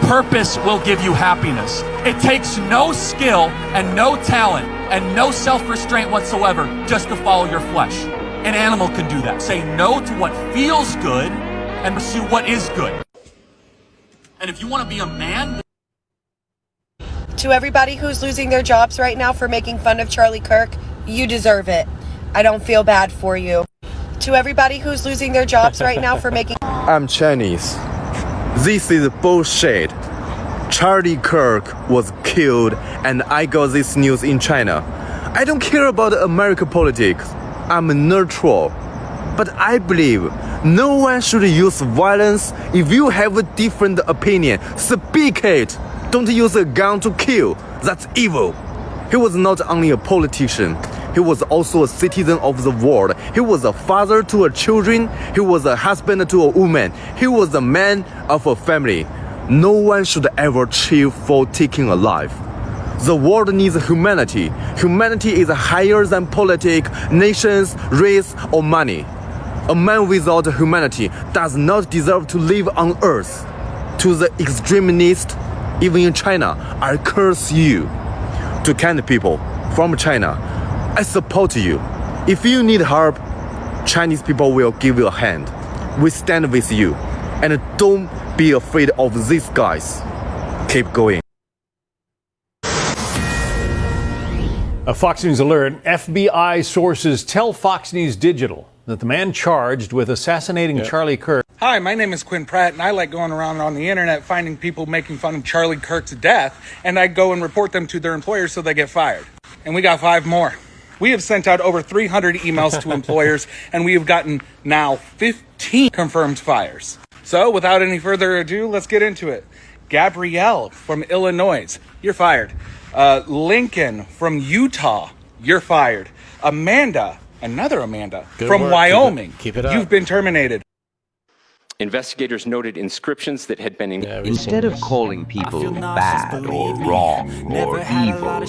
Purpose will give you happiness. It takes no skill and no talent and no self-restraint whatsoever just to follow your flesh. An animal can do that. Say no to what feels good and pursue what is good. And if you want to be a man... To everybody who's losing their jobs right now for making fun of Charlie Kirk, you deserve it. I don't feel bad for you. To everybody who's losing their jobs right now for making... I'm Chinese. This is bullshit. Charlie Kirk was killed and I got this news in China. I don't care about American politics. I'm neutral. But I believe no one should use violence. If you have a different opinion, speak it. Don't use a gun to kill. That's evil. He was not only a politician. He was also a citizen of the world. He was a father to children. He was a husband to a woman. He was a man of a family. No one should ever cheer for taking a life. The world needs humanity. Humanity is higher than politics, nations, race, or money. A man without humanity does not deserve to live on earth. To the extremists, even in China, I curse you. To kind people from China, I support you. If you need help, Chinese people will give you a hand. We stand with you. And don't be afraid of these guys. Keep going. A Fox News alert. FBI sources tell Fox News Digital that the man charged with assassinating Charlie Kirk. Hi, my name is Quinn Pratt, and I like going around on the internet finding people making fun of Charlie Kirk's death, and I go and report them to their employers so they get fired. And we got 5 more. We have sent out over 300 emails to employers, and we have gotten now 15 confirmed fires. So, without any further ado, let's get into it. Gabrielle from Illinois, you're fired. Lincoln from Utah, you're fired. Amanda, another Amanda, from Wyoming, Keep it up. you've been terminated. Investigators noted inscriptions that had been instead of calling people bad or wrong or evil,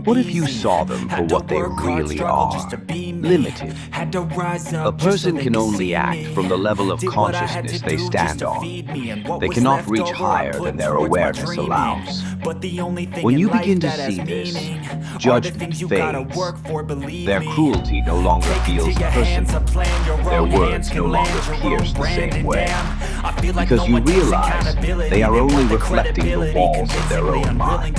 what if you saw them for what they really are? Limited. A person can only act from the level of consciousness they stand on. They cannot reach higher than their awareness allows. When you begin to see this, judgment fades. Their cruelty no longer feels personal. Their words no longer pierce the same way. Because you realize they are only reflecting the walls of their own mind.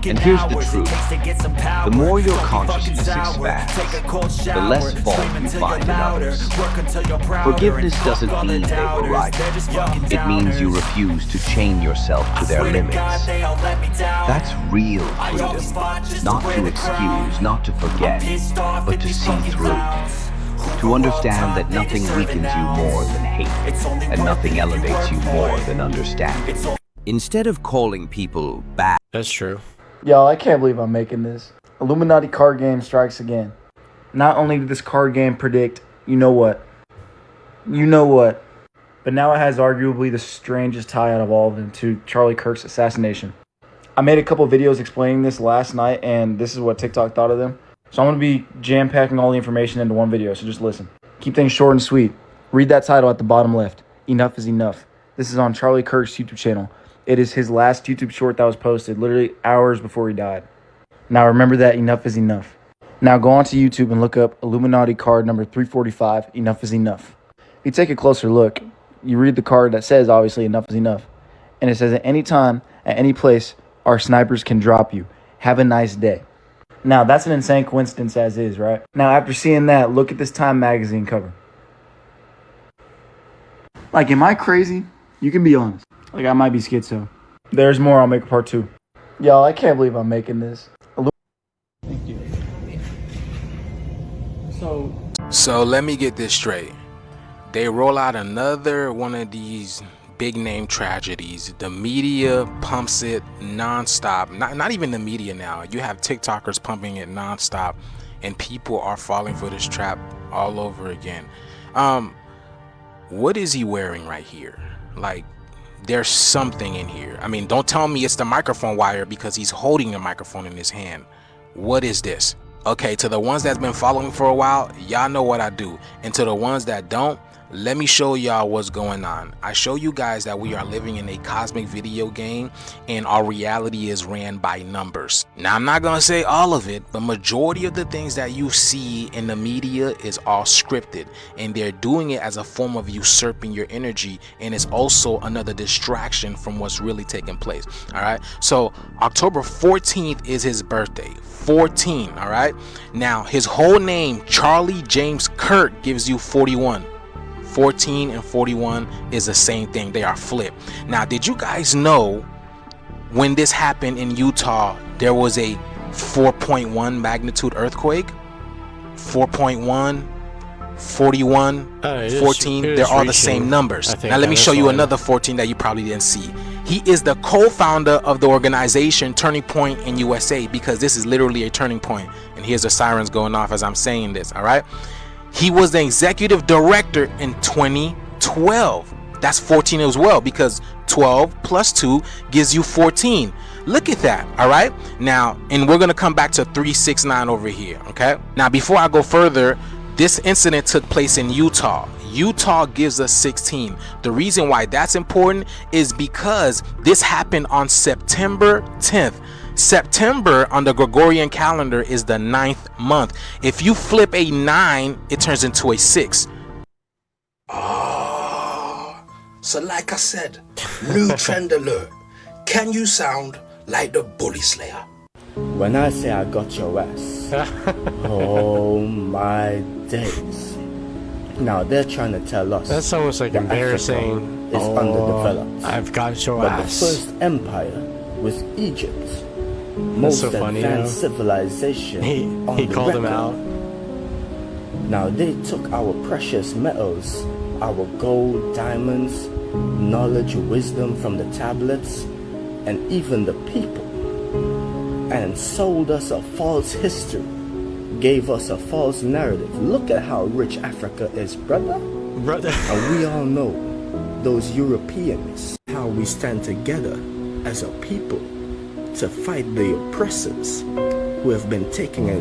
And here's the truth. The more your consciousness expands, the less fault you find in others. Forgiveness doesn't mean they were right. It means you refuse to chain yourself to their limits. That's real freedom. Not to excuse, not to forget, but to see through. To understand that nothing weakens you more than hate, and nothing elevates you more than understanding. Instead of calling people bad. That's true. Y'all, I can't believe I'm making this. Illuminati card game strikes again. Not only did this card game predict, you know what, but now it has arguably the strangest tie out of all of them to Charlie Kirk's assassination. I made a couple videos explaining this last night, and this is what TikTok thought of them. So I'm going to be jam-packing all the information into one video, so just listen. Keep things short and sweet. Read that title at the bottom left. Enough is enough. This is on Charlie Kirk's YouTube channel. It is his last YouTube short that was posted literally hours before he died. Now remember that enough is enough. Now go onto YouTube and look up Illuminati card number 345, Enough is Enough. If you take a closer look, you read the card that says, obviously, enough is enough. And it says, at any time, at any place, our snipers can drop you. Have a nice day. Now, that's an insane coincidence as is, right? Now, after seeing that, look at this Time magazine cover. Like, am I crazy? You can be honest. Like, I might be schizo. There's more. I'll make a part 2. Y'all, I can't believe I'm making this. Thank you. So let me get this straight. They roll out another one of these big name tragedies. The media pumps it nonstop. Not even the media now. You have TikTokers pumping it nonstop, and people are falling for this trap all over again. What is he wearing right here? Like, there's something in here. I mean, don't tell me it's the microphone wire, because he's holding the microphone in his hand. What is this? Okay, to the ones that's been following for a while, y'all know what I do. And to the ones that don't, let me show y'all what's going on. I show you guys that we are living in a cosmic video game, and our reality is ran by numbers. Now, I'm not gonna say all of it, but majority of the things that you see in the media is all scripted, and they're doing it as a form of usurping your energy, and it's also another distraction from what's really taking place. All right, so October 14th is his birthday. 14. All right, now his whole name, Charlie James Kirk, gives you 41. 14 and 41 is the same thing. They are flipped. Now, did you guys know when this happened in Utah, there was a 4.1 magnitude earthquake? 4.1, 41, 14, they're all the same numbers. Now let me show you another 14 that you probably didn't see. He is the co-founder of the organization Turning Point in USA, because this is literally a turning point. And here's the sirens going off as I'm saying this, all right? He was the executive director in 2012. That's 14 as well, because 12 plus 2 gives you 14. Look at that. All right, now, and we're gonna come back to 369 over here. Okay, now before I go further, this incident took place in Utah. Utah gives us 16. The reason why that's important is because this happened on September 10th. September on the Gregorian calendar is the 9th month. If you flip a 9, it turns into a 6. So like I said, new trend alert. Can you sound like the Bully Slayer? When I say I got your ass, oh my days. Now they're trying to tell us that's almost like embarrassing. It's underdeveloped. I've got your but ass. The first empire was Egypt. Most so funny, advanced civilization. He called them out. Now they took our precious metals, our gold, diamonds, knowledge, wisdom from the tablets, and even the people, and sold us a false history, gave us a false narrative. Look at how rich Africa is, brother. And we all know those Europeans, how we stand together as a people to fight the oppressors who have been taking it.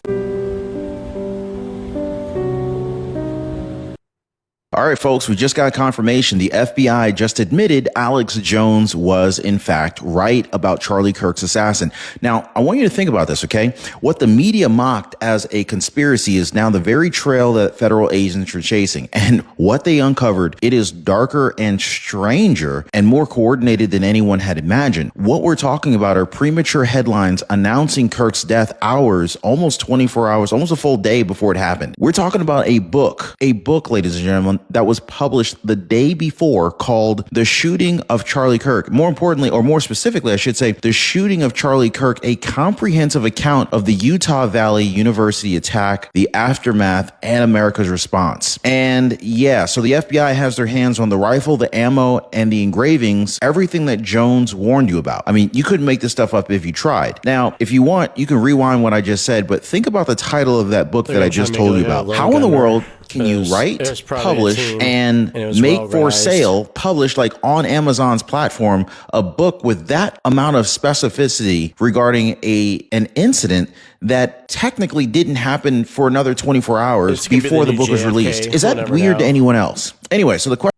All right, folks, we just got confirmation. The FBI just admitted Alex Jones was, in fact, right about Charlie Kirk's assassin. Now, I want you to think about this, okay? What the media mocked as a conspiracy is now the very trail that federal agents are chasing. And what they uncovered, it is darker and stranger and more coordinated than anyone had imagined. What we're talking about are premature headlines announcing Kirk's death hours, almost 24 hours, almost a full day before it happened. We're talking about a book, ladies and gentlemen, that was published the day before called The Shooting of Charlie Kirk. More importantly, or more specifically, I should say, The Shooting of Charlie Kirk, a comprehensive account of the Utah Valley University attack, the aftermath, and America's response. And yeah, so the FBI has their hands on the rifle, the ammo, and the engravings, everything that Jones warned you about. I mean, you couldn't make this stuff up if you tried. Now, if you want, you can rewind what I just said, but think about the title of that book that I just told you about. How in the world can you write, publish, and make for sale, publish like on Amazon's platform, a book with that amount of specificity regarding an incident that technically didn't happen for another 24 hours before the book was released? Is that weird to anyone else? Anyway, so the question,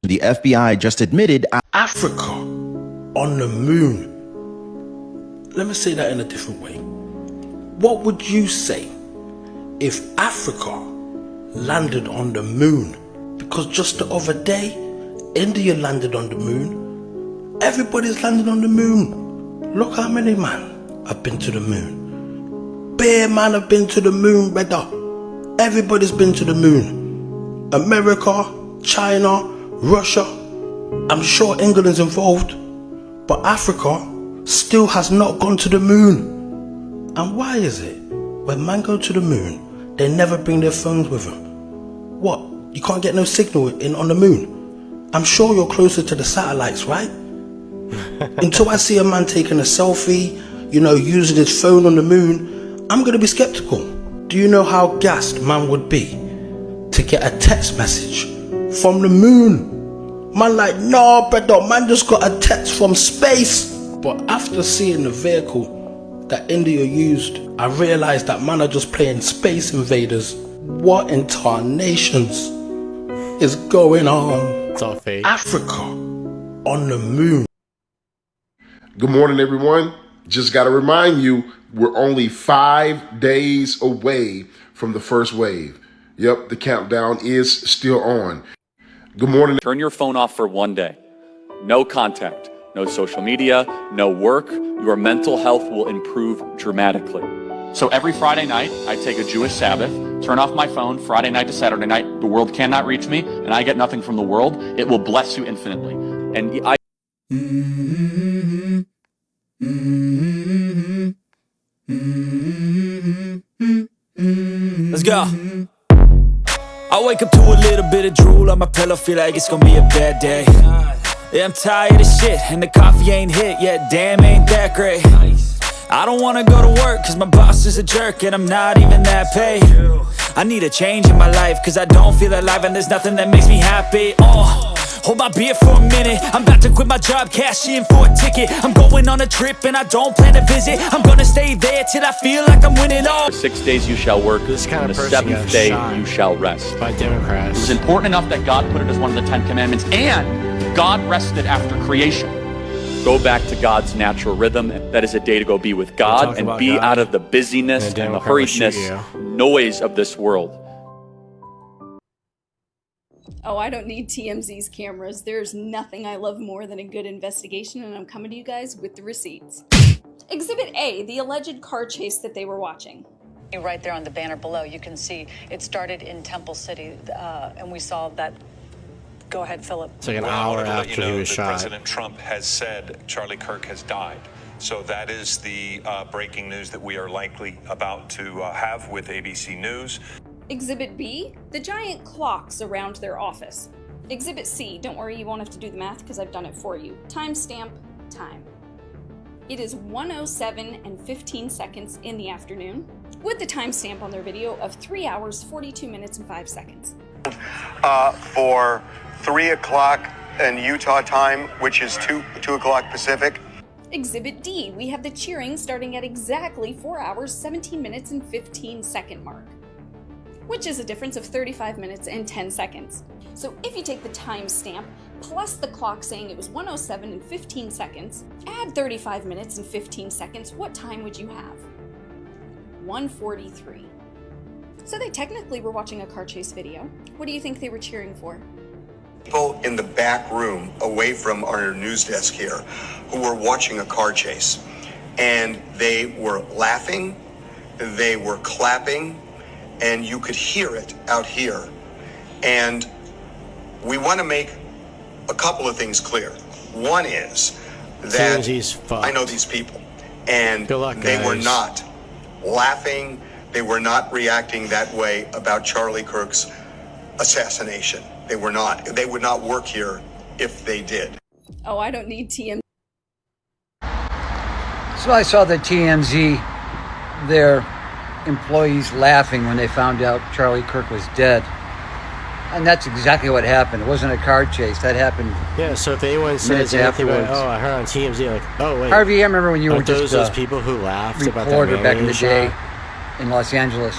the FBI just admitted Africa on the moon. Let me say that in a different way. What would you say if Africa landed on the moon? Because just the other day, India landed on the moon. Everybody's landed on the moon. Look how many man have been to the moon. Bare man have been to the moon, brother. Everybody's been to the moon. America, China, Russia. I'm sure England's involved. But Africa still has not gone to the moon. And why is it? When man go to the moon, they never bring their phones with them. What? You can't get no signal in on the moon? I'm sure you're closer to the satellites, right? Until I see a man taking a selfie, using his phone on the moon, I'm going to be skeptical. Do you know how gassed man would be to get a text message from the moon? Man like, no, brother, man just got a text from space. But after seeing the vehicle that India used, I realized that man are just playing Space Invaders. What in tarnations is going on? It's all fake. Africa on the moon. Good morning, everyone. Just got to remind you, we're only 5 days away from the first wave. Yep, the countdown is still on. Good morning. Turn your phone off for 1 day. No contact, no social media, no work. Your mental health will improve dramatically. So every Friday night, I take a Jewish Sabbath, turn off my phone, Friday night to Saturday night. The world cannot reach me, and I get nothing from the world. It will bless you infinitely. And I... Let's go. I wake up to a little bit of drool on my pillow, feel like it's gonna be a bad day. Yeah, I'm tired of shit, and the coffee ain't hit yet, damn, ain't that great. I don't wanna go to work, cause my boss is a jerk, and I'm not even that paid. I need a change in my life, cause I don't feel alive, and there's nothing that makes me happy. Hold my beer for a minute, I'm about to quit my job, cash in for a ticket. I'm going on a trip, and I don't plan to visit. I'm gonna stay there till I feel like I'm winning all. 6 days you shall work, this kind of the 7th day you shall rest. By Democrats. It was important enough that God put it as one of the 10 Commandments, and God rested after creation. Go back to God's natural rhythm. That is a day to go be with God and be out of the busyness and the hurriedness, noise of this world. Oh, I don't need TMZ's cameras. There's nothing I love more than a good investigation, and I'm coming to you guys with the receipts. Exhibit A, the alleged car chase that they were watching. Right there on the banner below, you can see it started in Temple City, and we saw that. Go ahead, Philip. It's like an hour after he was shot. President Trump has said Charlie Kirk has died. So that is the breaking news that we are likely about to have with ABC News. Exhibit B, the giant clocks around their office. Exhibit C, don't worry, you won't have to do the math because I've done it for you. Timestamp, time. It is 1:07 and 15 seconds in the afternoon, with the timestamp on their video of 3 hours, 42 minutes, and 5 seconds. For 3 o'clock in Utah time, which is 2 o'clock Pacific. Exhibit D, we have the cheering starting at exactly 4 hours, 17 minutes, and 15 second mark, which is a difference of 35 minutes and 10 seconds. So if you take the timestamp plus the clock saying it was 1:07 and 15 seconds, add 35 minutes and 15 seconds, what time would you have? 1:43. So they technically were watching a car chase video. What do you think they were cheering for? People in the back room away from our news desk here who were watching a car chase, and they were laughing, they were clapping, and you could hear it out here. And we want to make a couple of things clear. One is that I know these people, and they were not laughing, they were not reacting that way about Charlie Kirk's assassination. They were not. They would not work here if they did. Oh, I don't need TMZ. So I saw the TMZ, their employees laughing when they found out Charlie Kirk was dead. And that's exactly what happened. It wasn't a car chase. That happened. Yeah, so if anyone says anything about, oh, I heard on TMZ, like, oh, wait. Harvey, I remember when you were just those people who laughed about that reporter back in the day shot? in Los Angeles.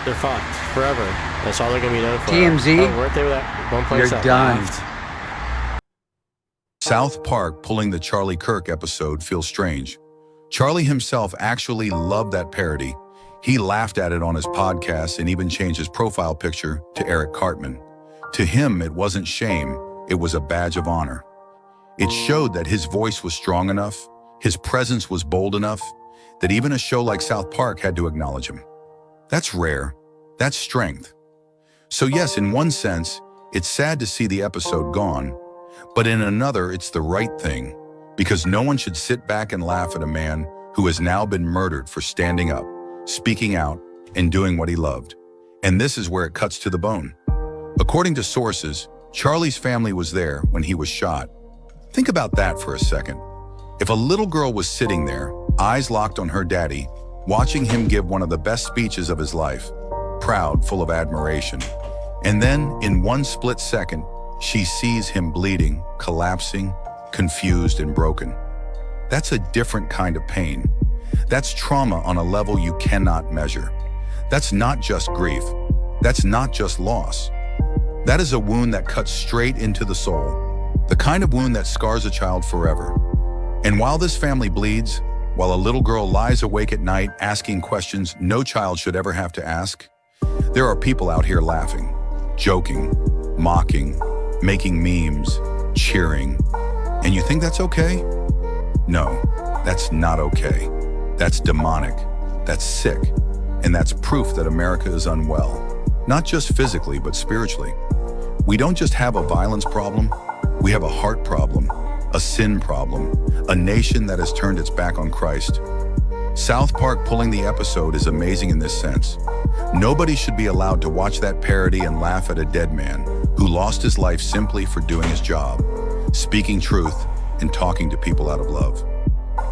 They're fucked forever. That's all they're going to be known for. TMZ, oh, weren't they that one place you're that done. laughed? South Park pulling the Charlie Kirk episode feels strange. Charlie himself actually loved that parody. He laughed at it on his podcast and even changed his profile picture to Eric Cartman. To him, it wasn't shame, it was a badge of honor. It showed that his voice was strong enough, his presence was bold enough, that even a show like South Park had to acknowledge him. That's rare. That's strength. So yes, in one sense, it's sad to see the episode gone, but in another, it's the right thing, because no one should sit back and laugh at a man who has now been murdered for standing up, speaking out, and doing what he loved. And this is where it cuts to the bone. According to sources, Charlie's family was there when he was shot. Think about that for a second. If a little girl was sitting there, eyes locked on her daddy, watching him give one of the best speeches of his life, proud, full of admiration, and then in one split second, she sees him bleeding, collapsing, confused and broken. That's a different kind of pain. That's trauma on a level you cannot measure. That's not just grief. That's not just loss. That is a wound that cuts straight into the soul, the kind of wound that scars a child forever. And while this family bleeds, while a little girl lies awake at night asking questions no child should ever have to ask, there are people out here laughing, joking, mocking, making memes, cheering. And you think that's okay? No, that's not okay. That's demonic, that's sick, and that's proof that America is unwell, not just physically, but spiritually. We don't just have a violence problem, we have a heart problem, a sin problem, a nation that has turned its back on Christ. South Park pulling the episode is amazing in this sense. Nobody should be allowed to watch that parody and laugh at a dead man who lost his life simply for doing his job, speaking truth and talking to people out of love.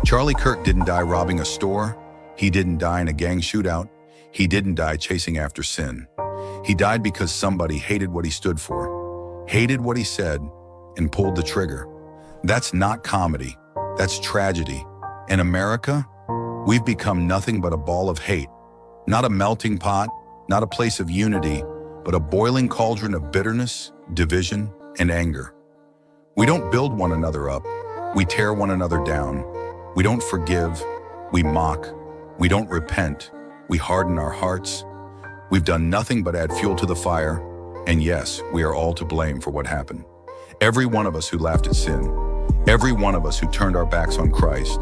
Charlie Kirk didn't die robbing a store. He didn't die in a gang shootout. He didn't die chasing after sin. He died because somebody hated what he stood for, hated what he said, and pulled the trigger. That's not comedy. That's tragedy. In America, we've become nothing but a ball of hate, not a melting pot, not a place of unity, but a boiling cauldron of bitterness, division, and anger. We don't build one another up. We tear one another down. We don't forgive. We mock. We don't repent. We harden our hearts. We've done nothing but add fuel to the fire. And yes, we are all to blame for what happened. Every one of us who laughed at sin. Every one of us who turned our backs on Christ.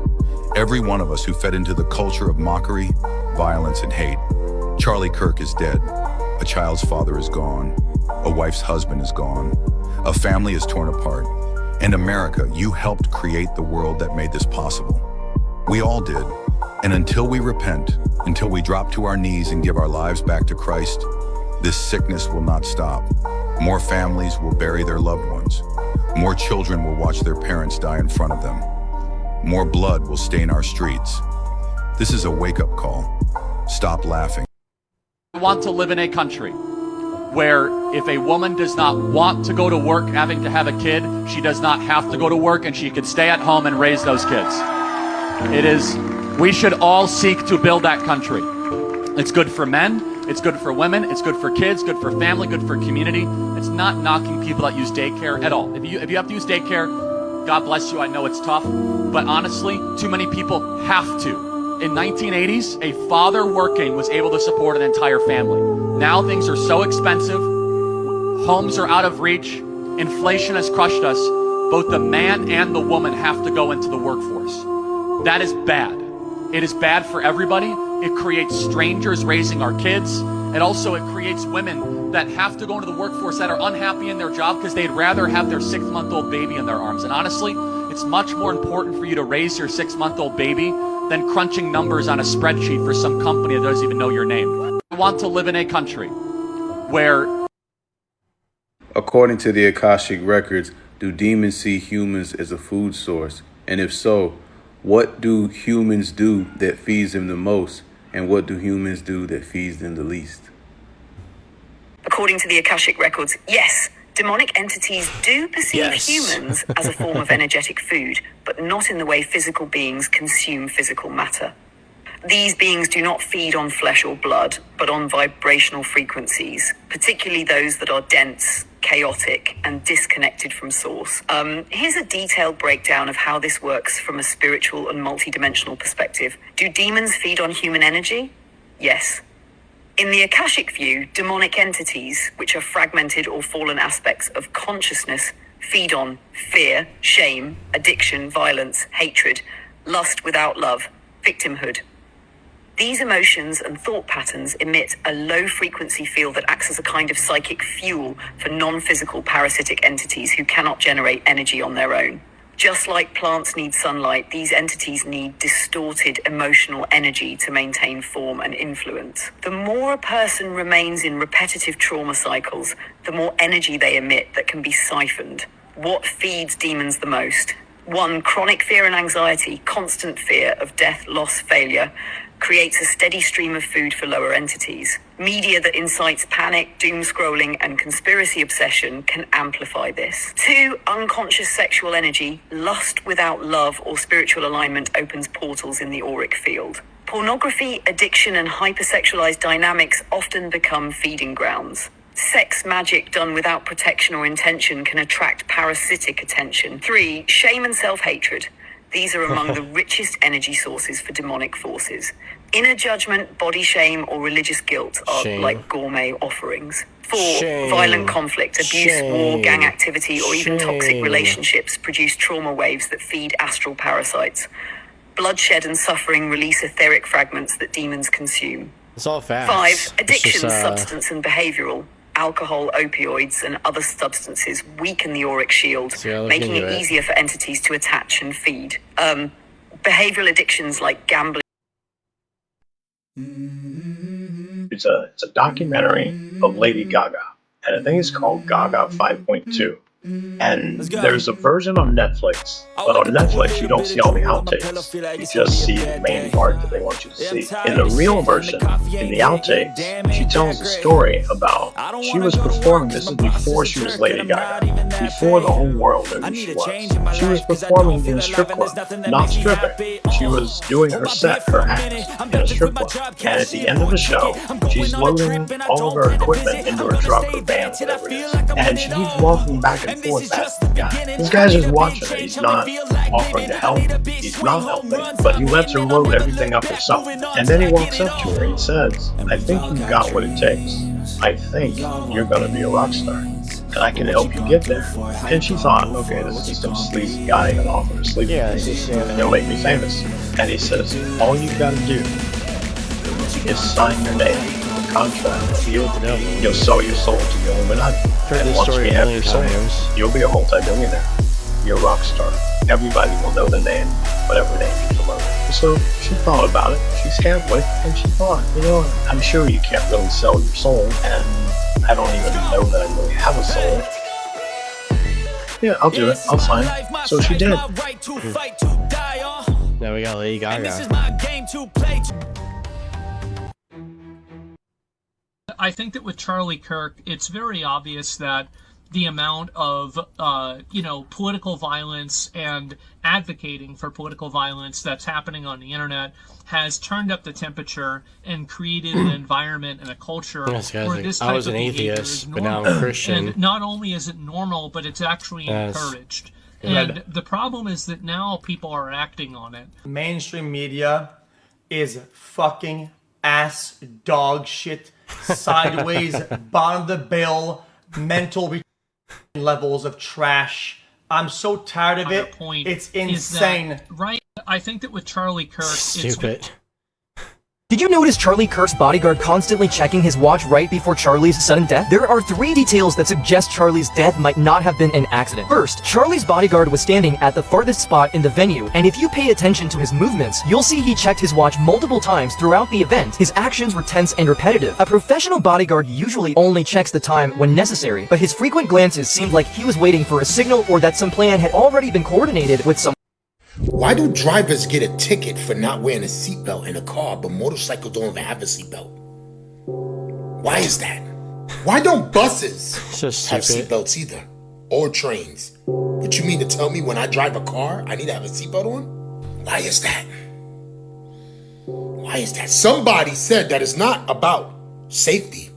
Every one of us who fed into the culture of mockery, violence, and hate. Charlie Kirk is dead. A child's father is gone. A wife's husband is gone. A family is torn apart. And America, you helped create the world that made this possible. We all did. And until we repent, until we drop to our knees and give our lives back to Christ, this sickness will not stop. More families will bury their loved ones. More children will watch their parents die in front of them. More blood will stain our streets. This is a wake-up call. Stop laughing. I want to live in a country where if a woman does not want to go to work having to have a kid, she does not have to go to work and she can stay at home and raise those kids. We should all seek to build that country. It's good for men, it's good for women, it's good for kids, good for family, good for community. It's not knocking people that use daycare at all. If you have to use daycare, God bless you, I know it's tough, but honestly, too many people have to. In 1980s, a father working was able to support an entire family. Now things are so expensive, homes are out of reach, inflation has crushed us. Both the man and the woman have to go into the workforce. That is bad. It is bad for everybody. It creates strangers raising our kids. And also it creates women that have to go into the workforce that are unhappy in their job because they'd rather have their 6-month-old baby in their arms. And honestly, it's much more important for you to raise your 6-month-old baby than crunching numbers on a spreadsheet for some company that doesn't even know your name. I want to live in a country where... According to the Akashic Records, do demons see humans as a food source? And if so, what do humans do that feeds them the most? And what do humans do that feeds them the least? According to the Akashic Records, yes, demonic entities do perceive humans as a form of energetic food, but not in the way physical beings consume physical matter. These beings do not feed on flesh or blood, but on vibrational frequencies, particularly those that are dense, chaotic, and disconnected from source. Here's a detailed breakdown of how this works from a spiritual and multidimensional perspective. Do demons feed on human energy? Yes. In the Akashic view, demonic entities, which are fragmented or fallen aspects of consciousness, feed on fear, shame, addiction, violence, hatred, lust without love, victimhood. These emotions and thought patterns emit a low-frequency field that acts as a kind of psychic fuel for non-physical parasitic entities who cannot generate energy on their own. Just like plants need sunlight, these entities need distorted emotional energy to maintain form and influence. The more a person remains in repetitive trauma cycles, the more energy they emit that can be siphoned. What feeds demons the most? 1. Chronic fear and anxiety, constant fear of death, loss, failure, creates a steady stream of food for lower entities. Media that incites panic, doom scrolling, and conspiracy obsession can amplify this. 2. Unconscious sexual energy, lust without love or spiritual alignment opens portals in the auric field. Pornography, addiction, and hypersexualized dynamics often become feeding grounds. Sex magic done without protection or intention can attract parasitic attention. 3. Shame and self-hatred. These are among the richest energy sources for demonic forces. Inner judgment, body shame, or religious guilt are like gourmet offerings. 4. Violent conflict, abuse, war, gang activity, or even toxic relationships produce trauma waves that feed astral parasites. Bloodshed and suffering release etheric fragments that demons consume. It's all fast. 5. Addiction, substance, and behavioral. Alcohol, opioids, and other substances weaken the auric shield, making it easier for entities to attach and feed. Behavioral addictions like gambling. It's a documentary of Lady Gaga, and I think it's called Gaga 5.2. And there's a version on Netflix, but on Netflix you don't see all the outtakes. You just see the main part that they want you to see. In the real version, in the outtakes, she tells a story about she was performing. This is before she was Lady Gaga, before the whole world knew who she was. She was performing in a strip club, not stripping. She was doing her set, her act, in a strip club. And at the end of the show, she's loading all of her equipment into her truck or van, whatever it is. And she keeps walking back and and forth at the guy. This guy's just watching it. He's not offering to help. He's not helping, but he lets her load everything up herself. And then he walks up to her and he says, I think you've got what it takes. I think you're going to be a rock star, and I can help you get there. And she thought, okay, this is some sleazy guy going to offer to sleep with me, and he'll make me famous. And he says, all you've got to do is sign your name on the contract. You'll sell your soul to the Illuminati. And once we have your soul, you'll be a multi-billionaire. You're a rock star. Everybody will know the name, whatever name you promote. So she thought about it. She's Catholic, and she thought, you know, I'm sure you can't really sell your soul, and I don't even know that I really have a soul. Yeah, I'll do it. I'll sign. So she did. Now we got Lady Gaga. I think that with Charlie Kirk, it's very obvious that the amount of, political violence and advocating for political violence that's happening on the internet has turned up the temperature and created an environment and a culture where this type I was an of behavior atheist, is but normal. now I'm a Christian. And not only is it normal, but it's actually encouraged. And the problem is that now people are acting on it. Mainstream media is fucking ass dog shit, sideways, bottom of the bill, mental levels of trash. I'm so tired of it. It's insane. Right. I think that with Charlie Kirk, Stupid. Did you notice Charlie Kirk's bodyguard constantly checking his watch right before Charlie's sudden death? There are 3 details that suggest Charlie's death might not have been an accident. First, Charlie's bodyguard was standing at the farthest spot in the venue, and if you pay attention to his movements, you'll see he checked his watch multiple times throughout the event. His actions were tense and repetitive. A professional bodyguard usually only checks the time when necessary, but his frequent glances seemed like he was waiting for a signal or that some plan had already been coordinated with some. Why do drivers get a ticket for not wearing a seatbelt in a car, but motorcycles don't even have a seatbelt? Why is that? Why don't buses have seatbelts either? Or trains? But you mean to tell me when I drive a car, I need to have a seatbelt on? Why is that? Why is that? Somebody said that it's not about safety.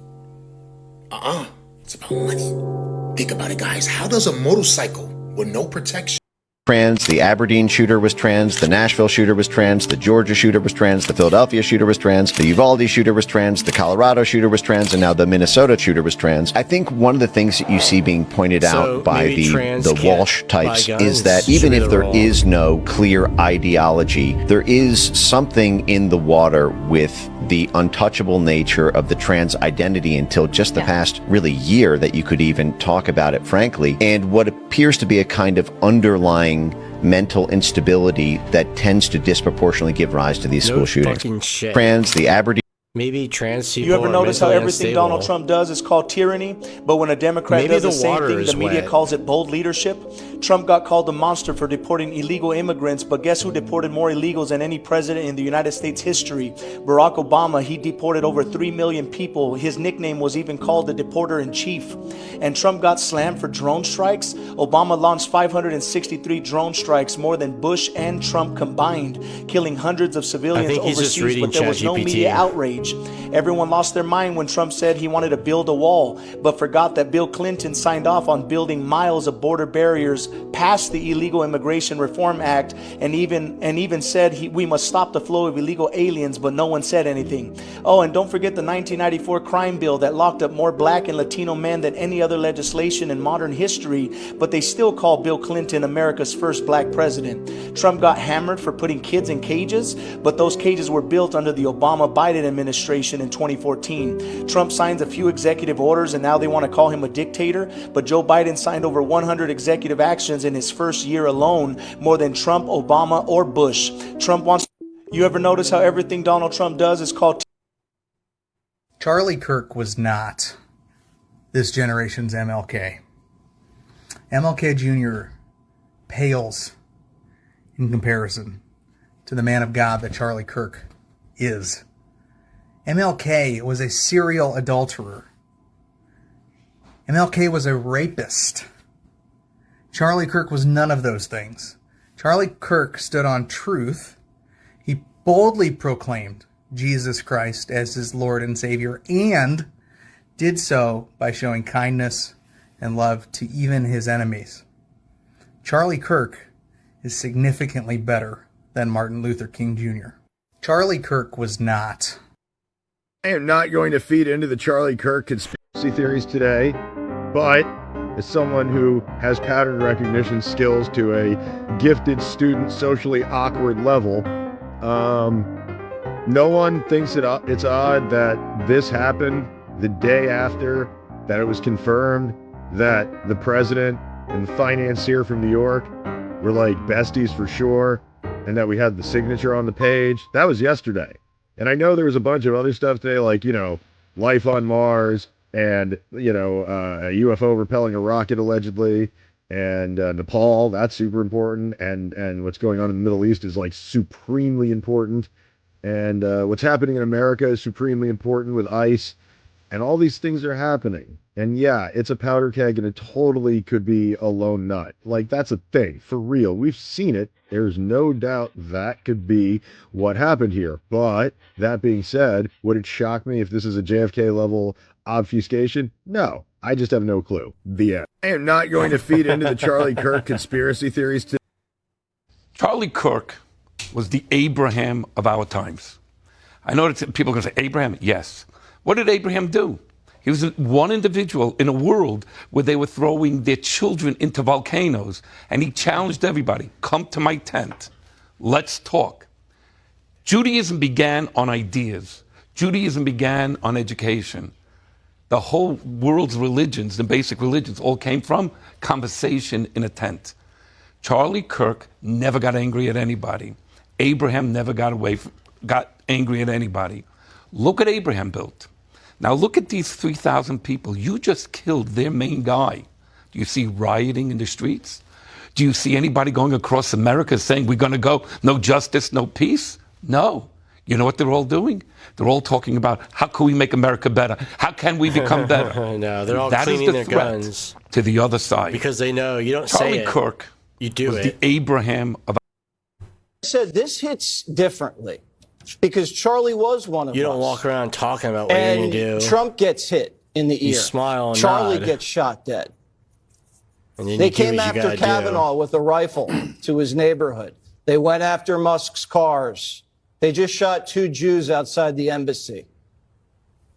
It's about money. Think about it, guys. How does a motorcycle with no protection? Trans, the Aberdeen shooter was trans, the Nashville shooter was trans, the Georgia shooter was trans, the Philadelphia shooter was trans, the Uvalde shooter was trans, the Colorado shooter was trans, and now the Minnesota shooter was trans. I think one of the things that you see being pointed out by the Walsh types is that even if there is no clear ideology, there is something in the water with the untouchable nature of the trans identity until just the past really year that you could even talk about it frankly, and what appears to be a kind of underlying mental instability that tends to disproportionately give rise to these school shootings. Trans, the Aberdeen. Maybe trans people. You ever notice how everything Donald Trump does is called tyranny, but when a Democrat does the same thing, the media calls it bold leadership? Trump got called a monster for deporting illegal immigrants, but guess who deported more illegals than any president in the United States history? Barack Obama. He deported over 3 million people. His nickname was even called the deporter-in-chief. And Trump got slammed for drone strikes. Obama launched 563 drone strikes, more than Bush and Trump combined, killing hundreds of civilians overseas, but there was no media outrage. Everyone lost their mind when Trump said he wanted to build a wall, but forgot that Bill Clinton signed off on building miles of border barriers, passed the Illegal Immigration Reform Act, and even said we must stop the flow of illegal aliens, but no one said anything. Oh, and don't forget the 1994 crime bill that locked up more black and Latino men than any other legislation in modern history, but they still call Bill Clinton America's first black president. Trump got hammered for putting kids in cages, but those cages were built under the Obama-Biden administration in 2014. Trump signs a few executive orders and now they want to call him a dictator, but Joe Biden signed over 100 executive actions in his first year alone, more than Trump, Obama, or Bush. Trump wants... You ever notice how everything Donald Trump does is called... Charlie Kirk was not this generation's MLK. MLK Jr. pales in comparison to the man of God that Charlie Kirk is. MLK was a serial adulterer. MLK was a rapist. Charlie Kirk was none of those things. Charlie Kirk stood on truth. He boldly proclaimed Jesus Christ as his Lord and Savior, and did so by showing kindness and love to even his enemies. Charlie Kirk is significantly better than Martin Luther King Jr. Charlie Kirk was not. I am not going to feed into the Charlie Kirk conspiracy theories today, but as someone who has pattern recognition skills to a gifted student, socially awkward level, no one thinks it's odd that this happened the day after that it was confirmed that the president and the financier from New York were like besties for sure, and that we had the signature on the page. That was yesterday. And I know there was a bunch of other stuff today, like, life on Mars and, a UFO repelling a rocket allegedly, and Nepal, that's super important, and what's going on in the Middle East is like supremely important, and what's happening in America is supremely important with ICE, and all these things are happening. And yeah, it's a powder keg, and it totally could be a lone nut. Like, that's a thing, for real. We've seen it. There's no doubt that could be what happened here. But that being said, would it shock me if this is a JFK level obfuscation? No, I just have no clue. The end. I am not going to feed into the Charlie Kirk conspiracy theories today. Charlie Kirk was the Abraham of our times. I know that people are going to say, Abraham? Yes. What did Abraham do? He was one individual in a world where they were throwing their children into volcanoes, and he challenged everybody, come to my tent, let's talk. Judaism began on ideas. Judaism began on education. The whole world's religions, the basic religions, all came from conversation in a tent. Charlie Kirk never got angry at anybody. Abraham never got angry at anybody. Look what Abraham built. Now look at these 3,000 people. You just killed their main guy. Do you see rioting in the streets? Do you see anybody going across America saying we're going to go, no justice, no peace? No. You know what they're all doing? They're all talking about how can we make America better? How can we become better? No, they're all that cleaning is the their threat guns. To the other side. Because they know you don't Charlie say it. Kirk you do was it. the Abraham of. I said this hits differently because Charlie was one of us. You don't walk around talking about what you're going to do. Trump gets hit in the ear. You smile and Charlie nod. gets shot dead. And then They you do came what you after gotta Kavanaugh with a rifle to his neighborhood. They went after Musk's cars. They just shot 2 Jews outside the embassy.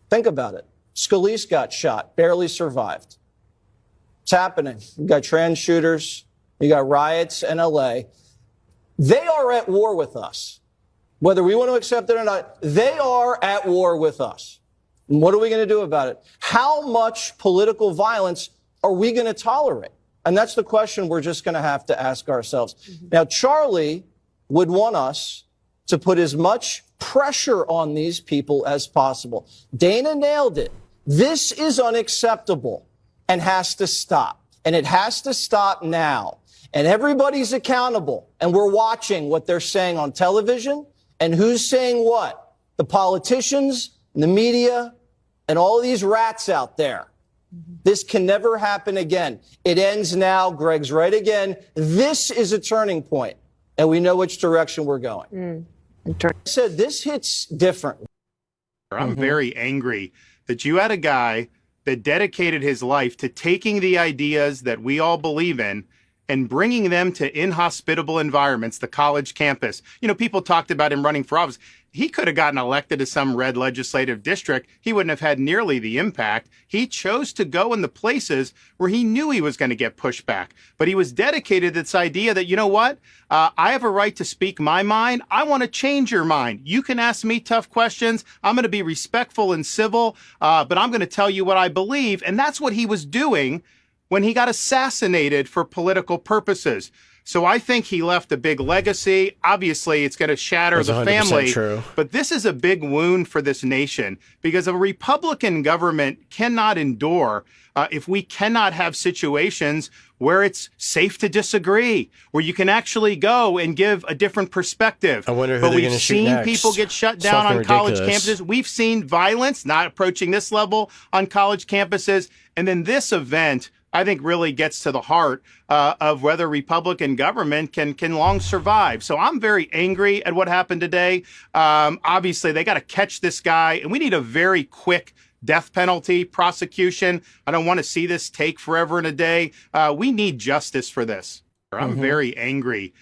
Think about it. Scalise got shot, barely survived. It's happening. You got trans shooters. You got riots in LA. They are at war with us. Whether we want to accept it or not, they are at war with us. And what are we going to do about it? How much political violence are we going to tolerate? And that's the question we're just going to have to ask ourselves. Now, Charlie would want us to put as much pressure on these people as possible. Dana nailed it. This is unacceptable and has to stop. And it has to stop now. And everybody's accountable. And we're watching what they're saying on television and who's saying what. The politicians, the media, and all these rats out there. This can never happen again. It ends now. Greg's right again. This is a turning point, and we know which direction we're going. I said this hits different. I'm very angry that you had a guy that dedicated his life to taking the ideas that we all believe in and bringing them to inhospitable environments, the college campus. You know, people talked about him running for office. He could have gotten elected to some red legislative district. He wouldn't have had nearly the impact. He chose to go in the places where he knew he was going to get pushback. But he was dedicated to this idea that, you know what? I have a right to speak my mind. I want to change your mind. You can ask me tough questions. I'm going to be respectful and civil, but I'm going to tell you what I believe. And that's what he was doing when he got assassinated for political purposes. So I think he left a big legacy. Obviously, it's going to shatter the family. True. But this is a big wound for this nation because a Republican government cannot endure if we cannot have situations where it's safe to disagree, where you can actually go and give a different perspective. I wonder who but they're we've going to shoot seen next. people get shut down on college campuses. We've seen violence, not approaching this level, on college campuses. And then this event, I think, really gets to the heart of whether Republican government can long survive. So I'm very angry at what happened today. Obviously, they got to catch this guy, and we need a very quick death penalty, prosecution. I don't want to see this take forever and a day. We need justice for this. I'm very angry